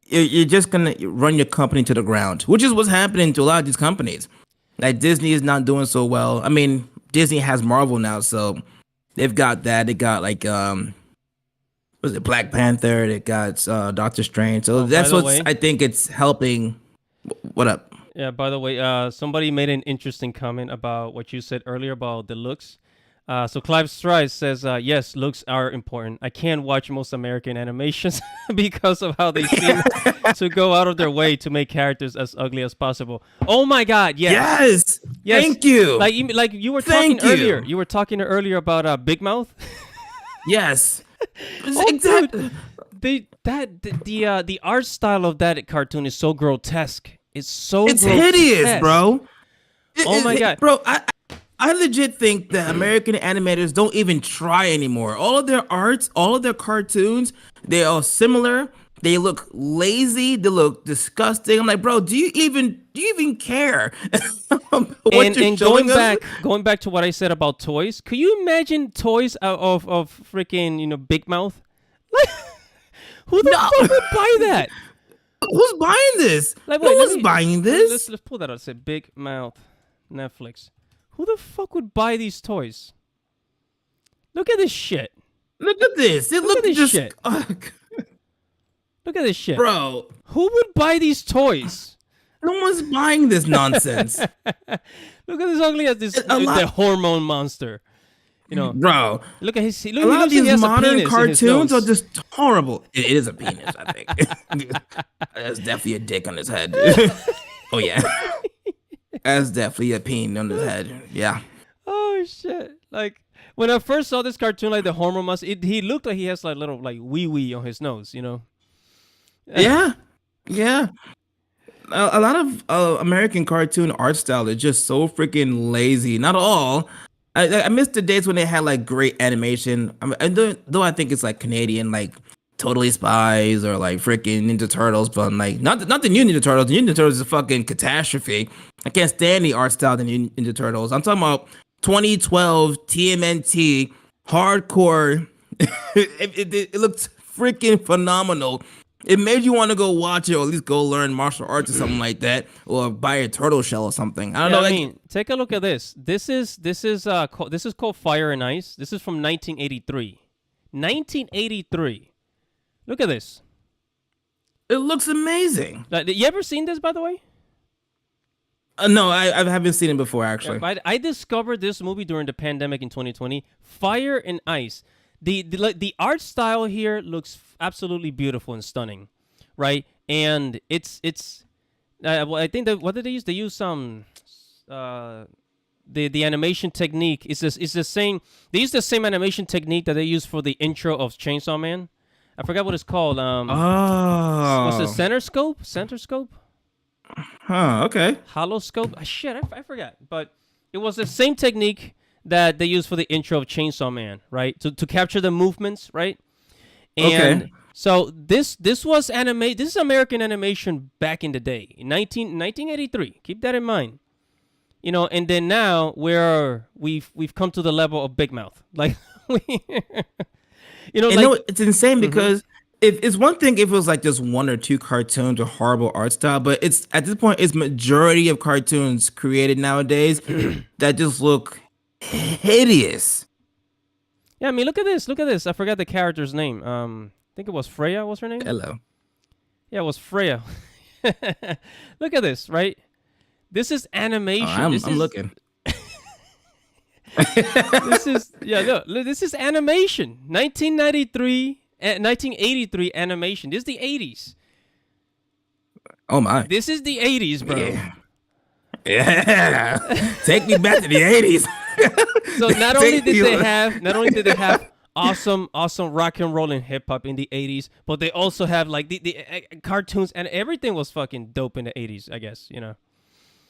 you're just gonna run your company to the ground, which is what's happening to a lot of these companies. Like Disney is not doing so well. I mean, Disney has Marvel now, so they've got that. They got like was it Black Panther? They got Doctor Strange. So Oh, by that's the what's way, I think it's helping. What up? yeah, by the way, somebody made an interesting comment about what you said earlier about the looks. So Clive Strice says, yes, looks are important. I can't watch most American animations because of how they seem to go out of their way to make characters as ugly as possible. Oh my God, yes. Yes. Yes. Thank you. Like you were talking Thank you. earlier. You were talking earlier about Big Mouth. Yes. Oh, dude, Exactly. the art style of that cartoon is so grotesque. It's so It's grotesque. hideous, bro. Oh my God. Bro, I legit think that American animators don't even try anymore. All of their arts, all of their cartoons, they are similar. They look lazy. They look disgusting. I'm like, bro, do you even care what And you're and showing us? going back to what I said about toys. Could you imagine toys of freaking Big Mouth? Who the No, fuck would buy that? who's buying this? Like, No wait, one's buying this. let's pull that out. Say Big Mouth, Netflix. Who the fuck would buy these toys? Look at this shit. Look at this. It Look at looks this just, shit. Look at this shit. bro. Who would buy these toys? No one's buying this nonsense, Look at this ugly as this A lot- the hormone monster. bro. Look at his. A Look, lot he of looks like he these has a modern penis in his cartoons are nose. just horrible. It is a penis, I think. That's definitely a dick on his head. Oh yeah, that's definitely a peen on his head. Yeah. Oh shit! Like when I first saw this cartoon, like the hormone monster, he looked like he has like little like wee wee on his nose. Yeah, yeah. A lot of American cartoon art style is just so freaking lazy. Not all. I miss the days when they had like great animation. Though I think it's like Canadian, like Totally Spies or like freaking Ninja Turtles, but like not the new Ninja Turtles. The Ninja Turtles is a fucking catastrophe. I can't stand the art style of the new Ninja Turtles. I'm talking about 2012 TMNT hardcore. It looks freaking phenomenal. It made you want to go watch it or at least go learn martial arts or something like that, or buy a turtle shell or something. I don't Yeah, know. I Like, mean, take a look at this. This is called Fire and Ice. This is from 1983. 1983. Look at this. it looks amazing. Like, you ever seen this, by the way? No, I haven't seen it before Yeah, actually. I discovered this movie during the pandemic in 2020. Fire and Ice. The art style here looks absolutely beautiful and stunning, right? And it's well, I think that what did they use? They use some uh the animation technique is the same. They use the same animation technique that they use for the intro of Chainsaw Man. I forgot what it's called. Was it Oh, center scope? Center scope? huh. Okay. Hollow scope? Ah, shit, I forgot. But it was the same technique that they used for the intro of Chainsaw Man, right? To capture the movements, right? Okay. And so this was anime. This is American animation back in the day, in 1983. Keep that in mind. And then now we've come to the level of Big Mouth. Like we, And like no, it's insane mhm. because if it's one thing if it was like just one or two cartoons or horrible art style, but it's at this point it's majority of cartoons created nowadays that just look hideous. Yeah, I mean, look at this. Look at this. I forgot the character's name. I think it was Freya. What's her name? Hello. Yeah, it was Freya. Look at this, right? This is Oh, animation. I'm looking. This is yeah. Look, this is animation. 1993, 1983 animation. This is the 80s. Oh my. This is the 80s, bro. Yeah. Yeah. Take me back to the 80s. So Take me not only did they have awesome rock and roll and hip hop in the 80s, but they also have like the cartoons and everything was fucking dope in the 80s. I guess.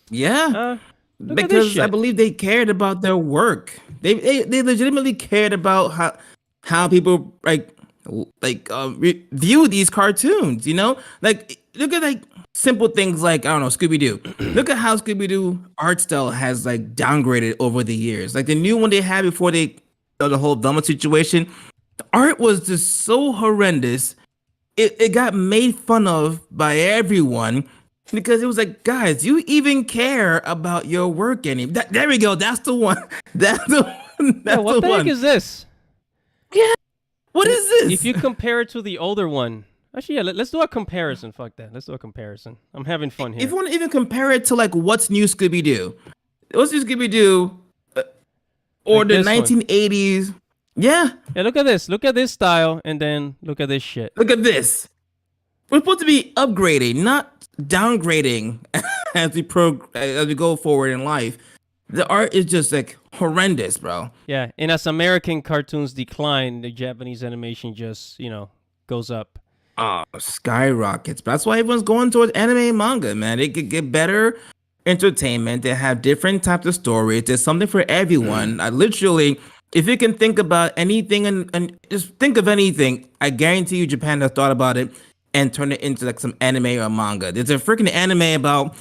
Yeah. Uh, Look at this Because I shit. believe they cared about their work. They legitimately cared about how people view these cartoons. Like look at like simple things like I don't know Scooby Doo. Look at how Scooby Doo art style has like downgraded over the years. Like the new one they had before the whole Velma situation. The art was just so horrendous. It got made fun of by everyone because it was like, guys, you even care about your work there we go. That's the one. That's the one. Yeah, That's what the the heck one. is this? Yeah. What is If this? you compare it to the older one, actually, yeah, let's do a comparison. Fuck that. Let's do a comparison. I'm having fun If here. you want to even compare it to like what's new Scooby Doo, what's new Scooby Doo or Like the this one. 1980s? Yeah. Yeah, look at this. Look at this style, and then look at this shit. Look at this. We're supposed to be upgrading, not downgrading as we go forward in life. The art is just like horrendous, bro. Yeah, and as American cartoons decline, the Japanese animation just goes up. Skyrockets. But that's why everyone's going towards anime and manga, man. They could get better entertainment. They have different types of stories. There's something for everyone. I literally, if you can think about anything and just think of anything, I guarantee you Japan has thought about it and turned it into like some anime or manga. There's a freaking anime about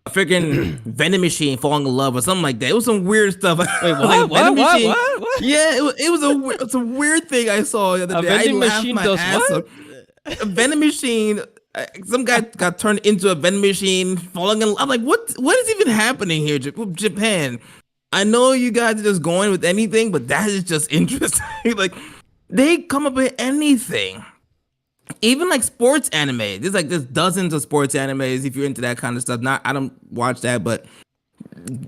a freaking vending machine falling in love or something like that. It was some weird stuff. Wait, Like a what? vending What? What? machine. What? What? Yeah, it's a weird thing I saw the other A day. I vending laughed machine my does ass what? off. A vending machine. Some guy got turned into a vending machine, falling in love. I'm like, what is even happening here, Japan? I know you guys are just going with anything, but that is just interesting. Like, they come up with anything. Even like sports anime. There's dozens of sports animes if you're into that kind of stuff. Not I don't watch that, but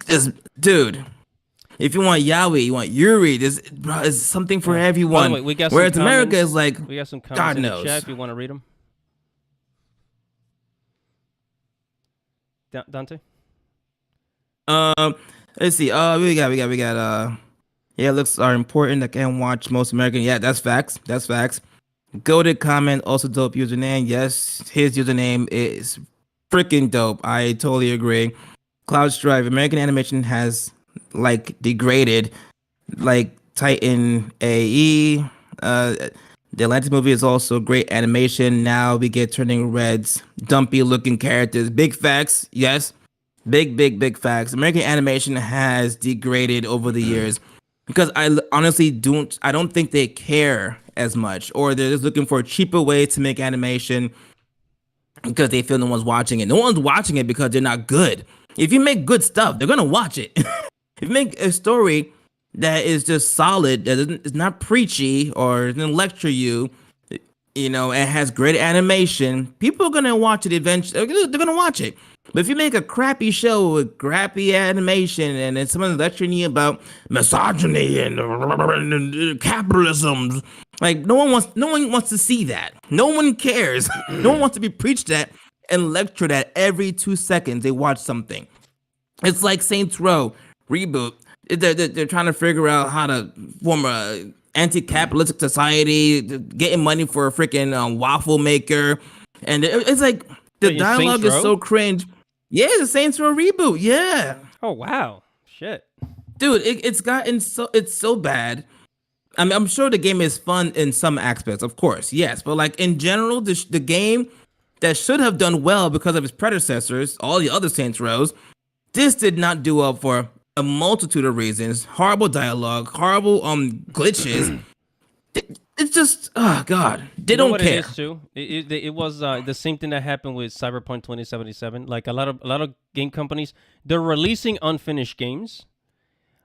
just dude. If you want yaoi, you want yuri. There's something for Yeah. By the way, everyone. we got some Whereas America is comments. like, We got some comments God in the knows. chat if you want to read them. Dante. Um, let's see. We got. Yeah, looks are important. I can watch most American. Yeah, that's facts. That's facts. Goated comment, also dope username. Yes, his username is freaking dope. I totally agree. Cloud Strive, American animation has like degraded, like Titan AE. Uh, the Atlantis movie is also great animation. Now we get Turning Reds, dumpy looking characters. Big facts, yes. Big facts. American animation has degraded over the years because honestly don't. I don't think they care as much, or they're just looking for a cheaper way to make animation because they feel no one's watching it. No one's watching it because they're not good. If you make good stuff, they're gonna watch it. If you make a story that is just solid, that is not preachy or doesn't lecture you, and has great animation, people are gonna watch it eventually. They're gonna watch it. But if you make a crappy show with crappy animation and then someone's lecturing you about misogyny and capitalism, like no one wants to see that. No one cares. No one wants to be preached at and lecture that every 2 seconds they watch something. It's like Saints Row reboot. They're trying to figure out how to form a anti-capitalistic society, getting money for a freaking waffle maker, and it's like the Wait, in Saints dialogue is Row? so cringe. Yeah, the Saints Row reboot. Yeah, Oh wow, shit. dude, it's so bad. I mean, I'm sure the game is fun in some aspects, of course, yes, but like in general, the game that should have done well because of its predecessors, all the other Saints Rows, this did not do well for a multitude of reasons. Horrible dialogue, horrible glitches. It's just, oh god, they You know don't what it care. is too. It was the same thing that happened with Cyberpunk 2077. Like a lot of game companies, they're releasing unfinished games,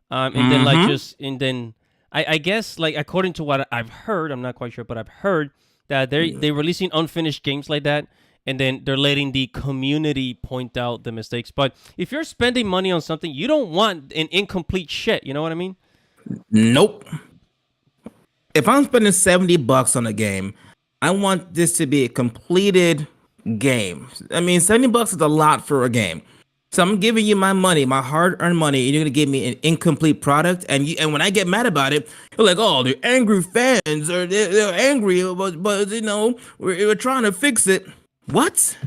and then like Mm-hmm. just and then I guess like according to what I've heard, I'm not quite sure, but I've heard that they're releasing unfinished games like that, and then they're letting the community point out the mistakes. But if you're spending money on something, you don't want an incomplete shit. You know what I mean? Nope. If I'm spending $70 on a game, I want this to be a completed game. I mean, $70 is a lot for a game. So I'm giving you my money, my hard-earned money, and you're gonna give me an incomplete product. And when I get mad about it, you're like, "Oh, they're angry fans, or they're angry, but we're trying to fix it." What?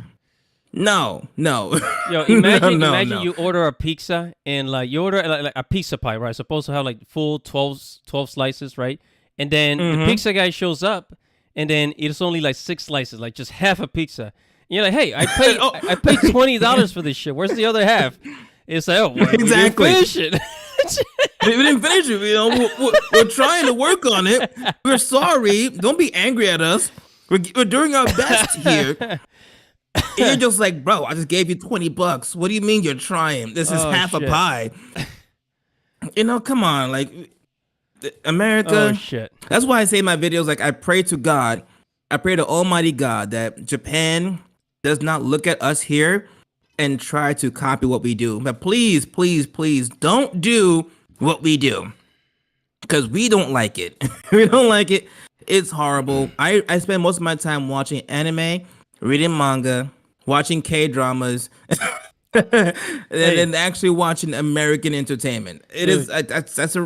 No, no, Yo, no, no, imagine no. you order a pizza and like you order like a pizza pie, right? Supposed to have like full 12 slices, right? And then the Mm-hmm. pizza guy shows up, and then it's only like 6 slices, like just half a pizza. And you're like, hey, I paid Oh, I paid $20 for this shit. Where's the other half? It's like, oh, well, we didn't exactly. finish it. We didn't finish it. We're trying to work on it. We're sorry. Don't be angry at us. We're doing our best here. And you're just like, bro, I just gave you $20. What do you mean you're trying? This is Oh half a shit. pie. Come on, like Oh America. shit. That's why I say in my videos, like I pray to God, I pray to Almighty God that Japan does not look at us here and try to copy what we do. But please, please, please don't do what we do because we don't like it. We don't like it. It's horrible. I spend most of my time watching anime, reading manga, watching K dramas, and Hey, then actually watching American entertainment. It is dude. that's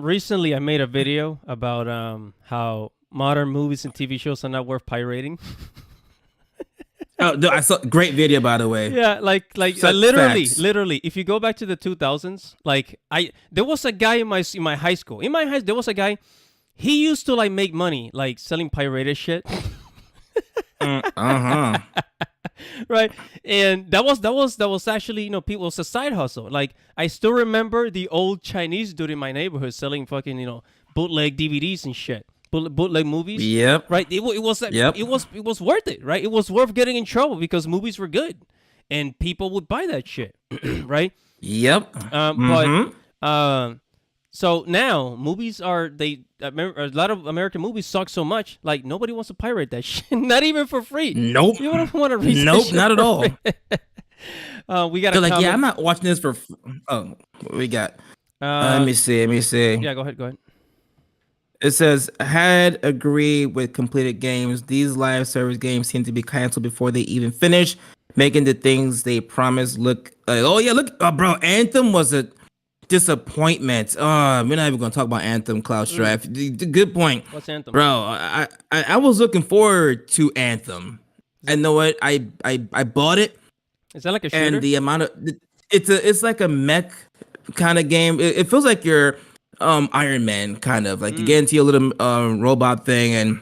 Recently I made a video about how modern movies and TV shows are not worth pirating. Oh, no, I saw great video by the way. Yeah, like Such literally, facts. literally. If you go back to the 2000s, like there was a guy in my high school. In my high, there was a guy. He used to like make money like selling pirated shit, Uh-huh. right? And that was actually people, it was a side hustle. Like I still remember the old Chinese dude in my neighborhood selling fucking bootleg DVDs and shit, bootleg movies. Yep. Right? It was like, Yep. it was worth it, right? It was worth getting in trouble because movies were good, and people would buy that shit, right? Yep. But so now movies a lot of American movies suck so much, like nobody wants to pirate that shit, not even for free. Nope. You don't want to read that Nope, shit not at for all. free. We got They're a like, yeah, I'm comment. not watching this for. Oh, what we got. Let Uh, me see. Let me see. yeah, go ahead. It says, had agreed with completed games. These live service games seem to be canceled before they even finish, making the things they promised look like, oh, yeah, look. Bro, Anthem was a disappointment. We're not even going to talk about Anthem, Cloud Strife. Good point. What's Anthem? Bro, I was looking forward to Anthem. And know what? I bought it. Is that like a shooter? And the amount of it's like a mech kind of game. It feels like you're Iron Man kind of like you get into your little robot thing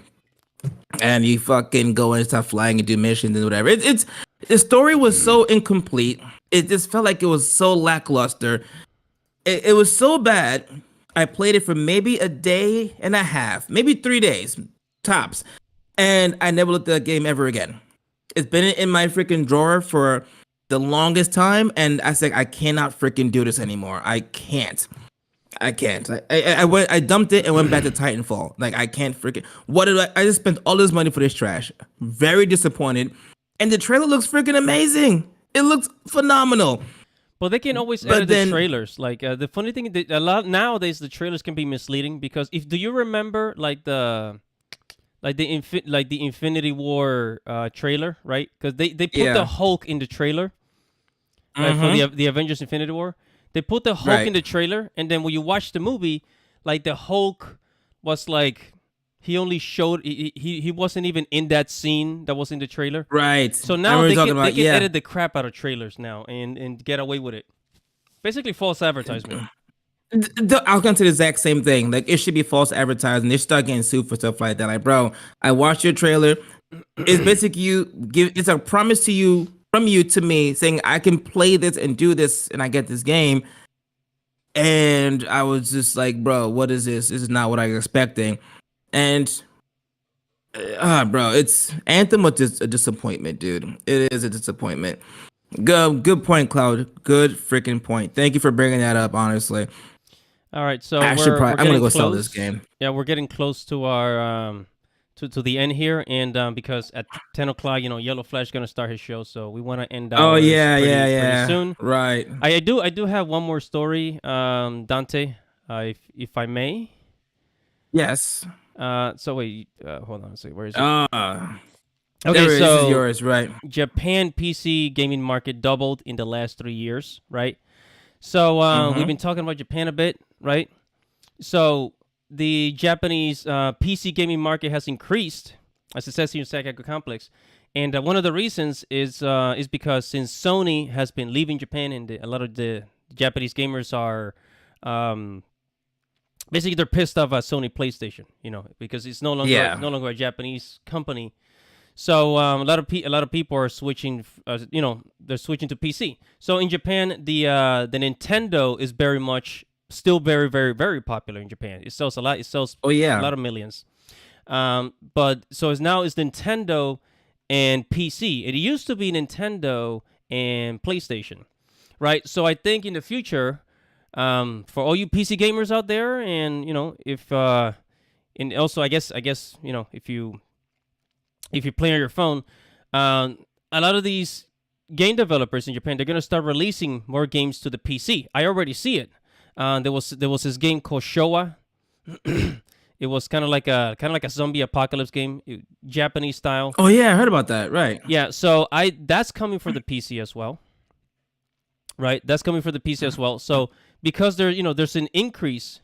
and you fucking go and start flying and do missions and whatever. It's the story was so incomplete. It just felt like it was so lackluster. It was so bad. I played it for maybe a day and a half, maybe 3 days tops, and I never looked at the game ever again. It's been in my freaking drawer for the longest time, and I said I cannot freaking do this anymore. I can't. I dumped it and went back to Titanfall. Like I can't freaking. What did I just spent all this money for this trash. Very disappointed. And the trailer looks freaking amazing. It looks phenomenal. But they can always But edit then- the trailers. Like the funny thing, a lot nowadays the trailers can be misleading because if do you remember like like the Infinity War trailer, right? Because they put the Yeah. Hulk in the trailer, right, for Mm-hmm. the Avengers Infinity War. They put the Hulk in Right. the trailer, and then when you watch the movie, like the Hulk was like he only showed he wasn't even in that scene that was in the trailer. Right. So I now remember you they talking can they about, can yeah. edit the crap out of trailers now and get away with it. Basically false advertisement. I was gonna say the exact same thing. Like it should be false advertising. They start getting sued for stuff like that. Like, bro, I watched your trailer. It's basically you give. It's a promise to you from you to me saying I can play this and do this and I get this game. And I was just like, bro, what is this? This is not what I was expecting. And bro, it's Anthem was just a disappointment, dude. It is a disappointment. Good point, Cloud. Good freaking point. Thank you for bringing that up. Honestly, All right, so I should we're probably. I'm gonna getting go sell this close. game. Yeah, we're getting close to our to the end here, and because at 10 o'clock, Yellow Flash gonna start his show, so we want to end Oh ours yeah, yeah, pretty yeah. soon. Right. I do have one more story, Dante, if I may. Yes. So wait, hold on, let's see, where is it? Ah, Okay, there it is. This is so yours, right? Japan PC gaming market doubled in the last 3 years, right? So we've Mm-hmm. been talking about Japan a bit, right? So the Japanese PC gaming market has increased, as it says here in Sakaku Complex, and one of the reasons is because since Sony has been leaving Japan, and a lot of the Japanese gamers are basically they're pissed off at Sony PlayStation, because it's no longer Yeah. a Japanese company. So a lot of people are switching. They're switching to PC. So in Japan, the Nintendo is very much still very very very popular in Japan. It sells a lot. It sells Oh a yeah. lot of millions. But so it's Nintendo and PC. It used to be Nintendo and PlayStation, right? So I think in the future, for all you PC gamers out there, and if and also I guess if you play on your phone, a lot of these game developers in Japan they're gonna start releasing more games to the PC. I already see it. There was this game called Showa. It was kind of like a zombie apocalypse game, Japanese style. Oh yeah. I heard about that. Right. Yeah, so that's coming for the PC as well, right? That's coming for the PC as well. So because there's an increase.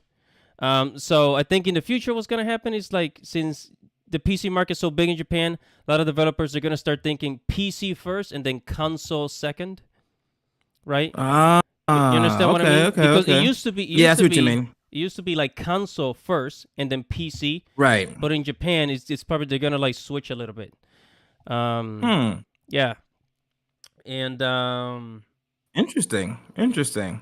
So I think in the future what's gonna happen is like since the PC market's so big in Japan, a lot of developers are gonna start thinking PC first and then console second, right? You understand what I Okay. mean? Okay. Because Okay. Yeah, I see what you mean. it used to be like console first and then PC, Right. but in Japan it's probably they're gonna like switch a little bit. Um, Hmm. yeah, and Interesting. Interesting.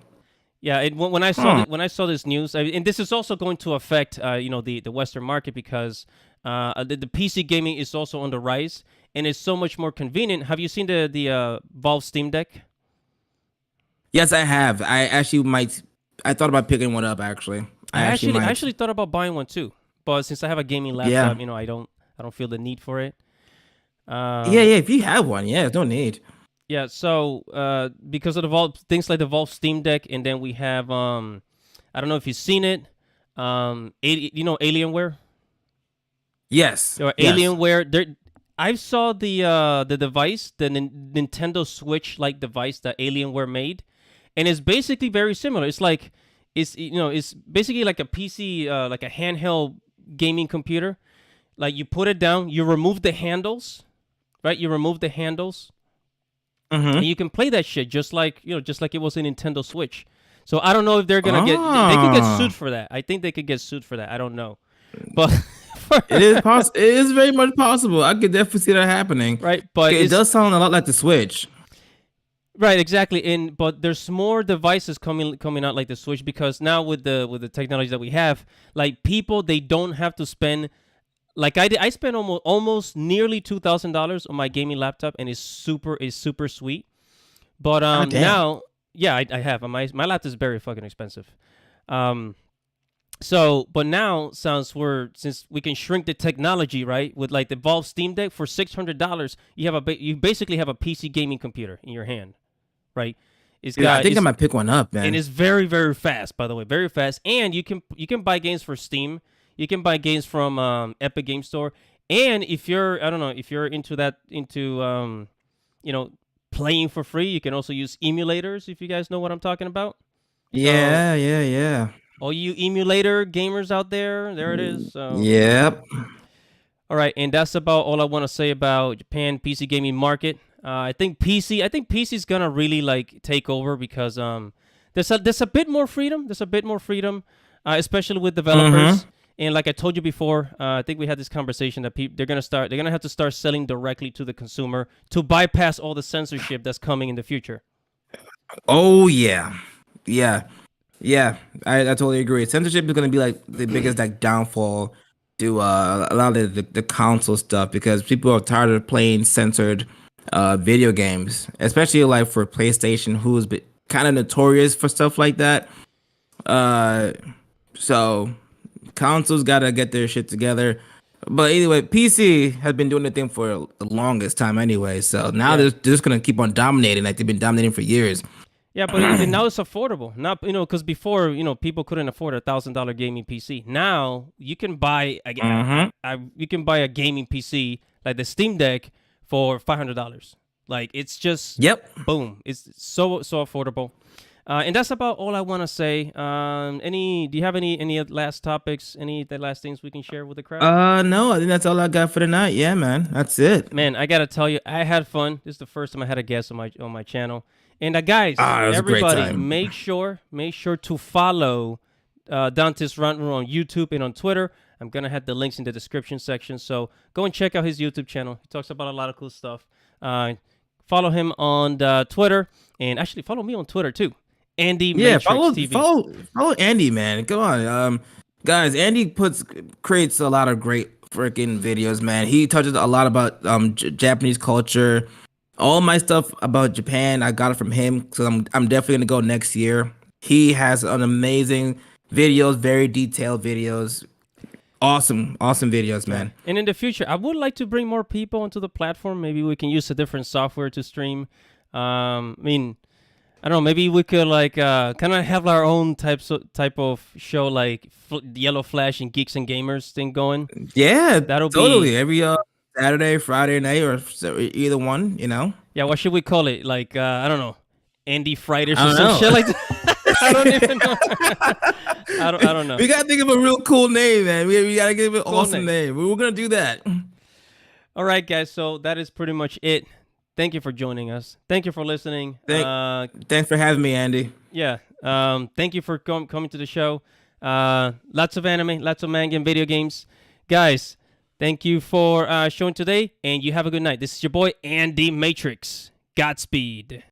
yeah, when I saw Huh. when I saw this news, and this is also going to affect the Western market because the PC gaming is also on the rise and it's so much more convenient. Have you seen the Valve Steam Deck? Yes, I have. I actually might. I thought about picking one up. Actually, I actually I might. actually thought about buying one too, but since I have a gaming Yeah. laptop, I don't feel the need for it. Yeah. Um, Yeah. If you have one, yeah, there's no need. yeah, so because of the Valve things like the Valve Steam Deck, and then we have I don't know if you've seen it, Alienware. Yes. Or Yes. Alienware. I saw the device, the Nintendo Switch like device that Alienware made, and it's basically very similar. It's basically like a PC, like a handheld gaming computer. Like you put it down, you remove the handles, right? You remove the handles, and Mm-hmm. you can play that shit just like it was a Nintendo Switch. So I don't know if they're gonna get. They could get Ah. sued for that. I think they could get sued for that. I don't know, but It is possible. It is very much possible. I could definitely see that happening. right, but It does sound a lot like the Switch. right, exactly. But there's more devices coming out like the Switch because now with the technology that we have, like people they don't have to spend like I did. I spent almost nearly $2,000 on my gaming laptop, and it's super sweet. But Ah, damn. now yeah, I have my laptop is very fucking expensive. Um, but now since we can shrink the technology, right? With like the Valve Steam Deck for $600, you basically have a PC gaming computer in your hand, right? It's Yeah, I got think I it's might pick one up, and man. it's very very fast. By the way, very fast. And you can buy games for Steam. You can buy games from Epic Game Store, And if you're, I don't know, if you're into that, you know, playing for free, you can also use emulators. If you guys know what I'm talking about. So Yeah, yeah, yeah. all you emulator gamers out there, there it is. So Yep. all right, and that's about all I want to say about Japan PC gaming market. I think PC is gonna really like take over because there's a bit more freedom. There's a bit more freedom, especially with Mm-hmm. developers. And like I told you before, I think we had this conversation that they're gonna have to start selling directly to the consumer to bypass all the censorship that's coming in the future. Oh yeah. Yeah. Yeah. I totally agree. Censorship is gonna be like the biggest like downfall to a lot of the console stuff because people are tired of playing censored video games, especially like for PlayStation, who's been kind of notorious for stuff like that. Uh, so consoles gotta get their shit together. But anyway, PC has been doing the thing for the longest time anyway. So now Yeah. they're just gonna keep on dominating like they've been dominating for years. Yeah, but now it's affordable. Not because before people couldn't afford $1,000 gaming PC. Now you can buy Mm-hmm. you can buy a gaming PC like the Steam Deck for $500. Like it's just Yep. boom. It's so affordable. And that's about all I want to say. Do you have any last topics? Any the last things we can share with the crowd? No, I think that's all I got for tonight. Yeah, man. That's it. Man, I gotta tell you, I had fun. This is the first time I had a guest on my channel. And guys, Ah, it was a great everybody, time. make sure to follow Dante's Rant on YouTube and on Twitter. I'm gonna have the links in the description section, so go and check out his YouTube channel. He talks about a lot of cool stuff. Follow him on Twitter, and actually follow me on Twitter too. Andy Yeah, Matrix TV. follow Andy, man. Come on. Guys, Andy creates a lot of great freaking videos, man. He touches a lot about Japanese culture. All my stuff about Japan, I got it from him. So I'm definitely gonna go next year. He has an amazing videos, very detailed videos. Awesome, awesome videos, Yeah. man. And in the future, I would like to bring more people onto the platform. Maybe we can use a different software to stream. I mean, I don't know. Maybe we could like kind of have our own type of show, like Yellow Flash and Geeks and Gamers thing going. Yeah, That'll be totally. Every Saturday, Friday night, or either one, you know. yeah. What should we call it? Like I don't know, Andy Fridays I or don't some shit know. like that. I don't even know. I don't know. We gotta think of a real cool name, man. We gotta give it an Cool awesome name. name. We're gonna do that. All right, guys. So that is pretty much it. Thank you for joining us. Thank you for listening. Thank, thanks for having me, Andy. Yeah. Thank you for coming to the show. Lots of anime, lots of manga and video games. Guys, thank you for showing today, and you have a good night. This is your boy, Andy Matrix. Godspeed.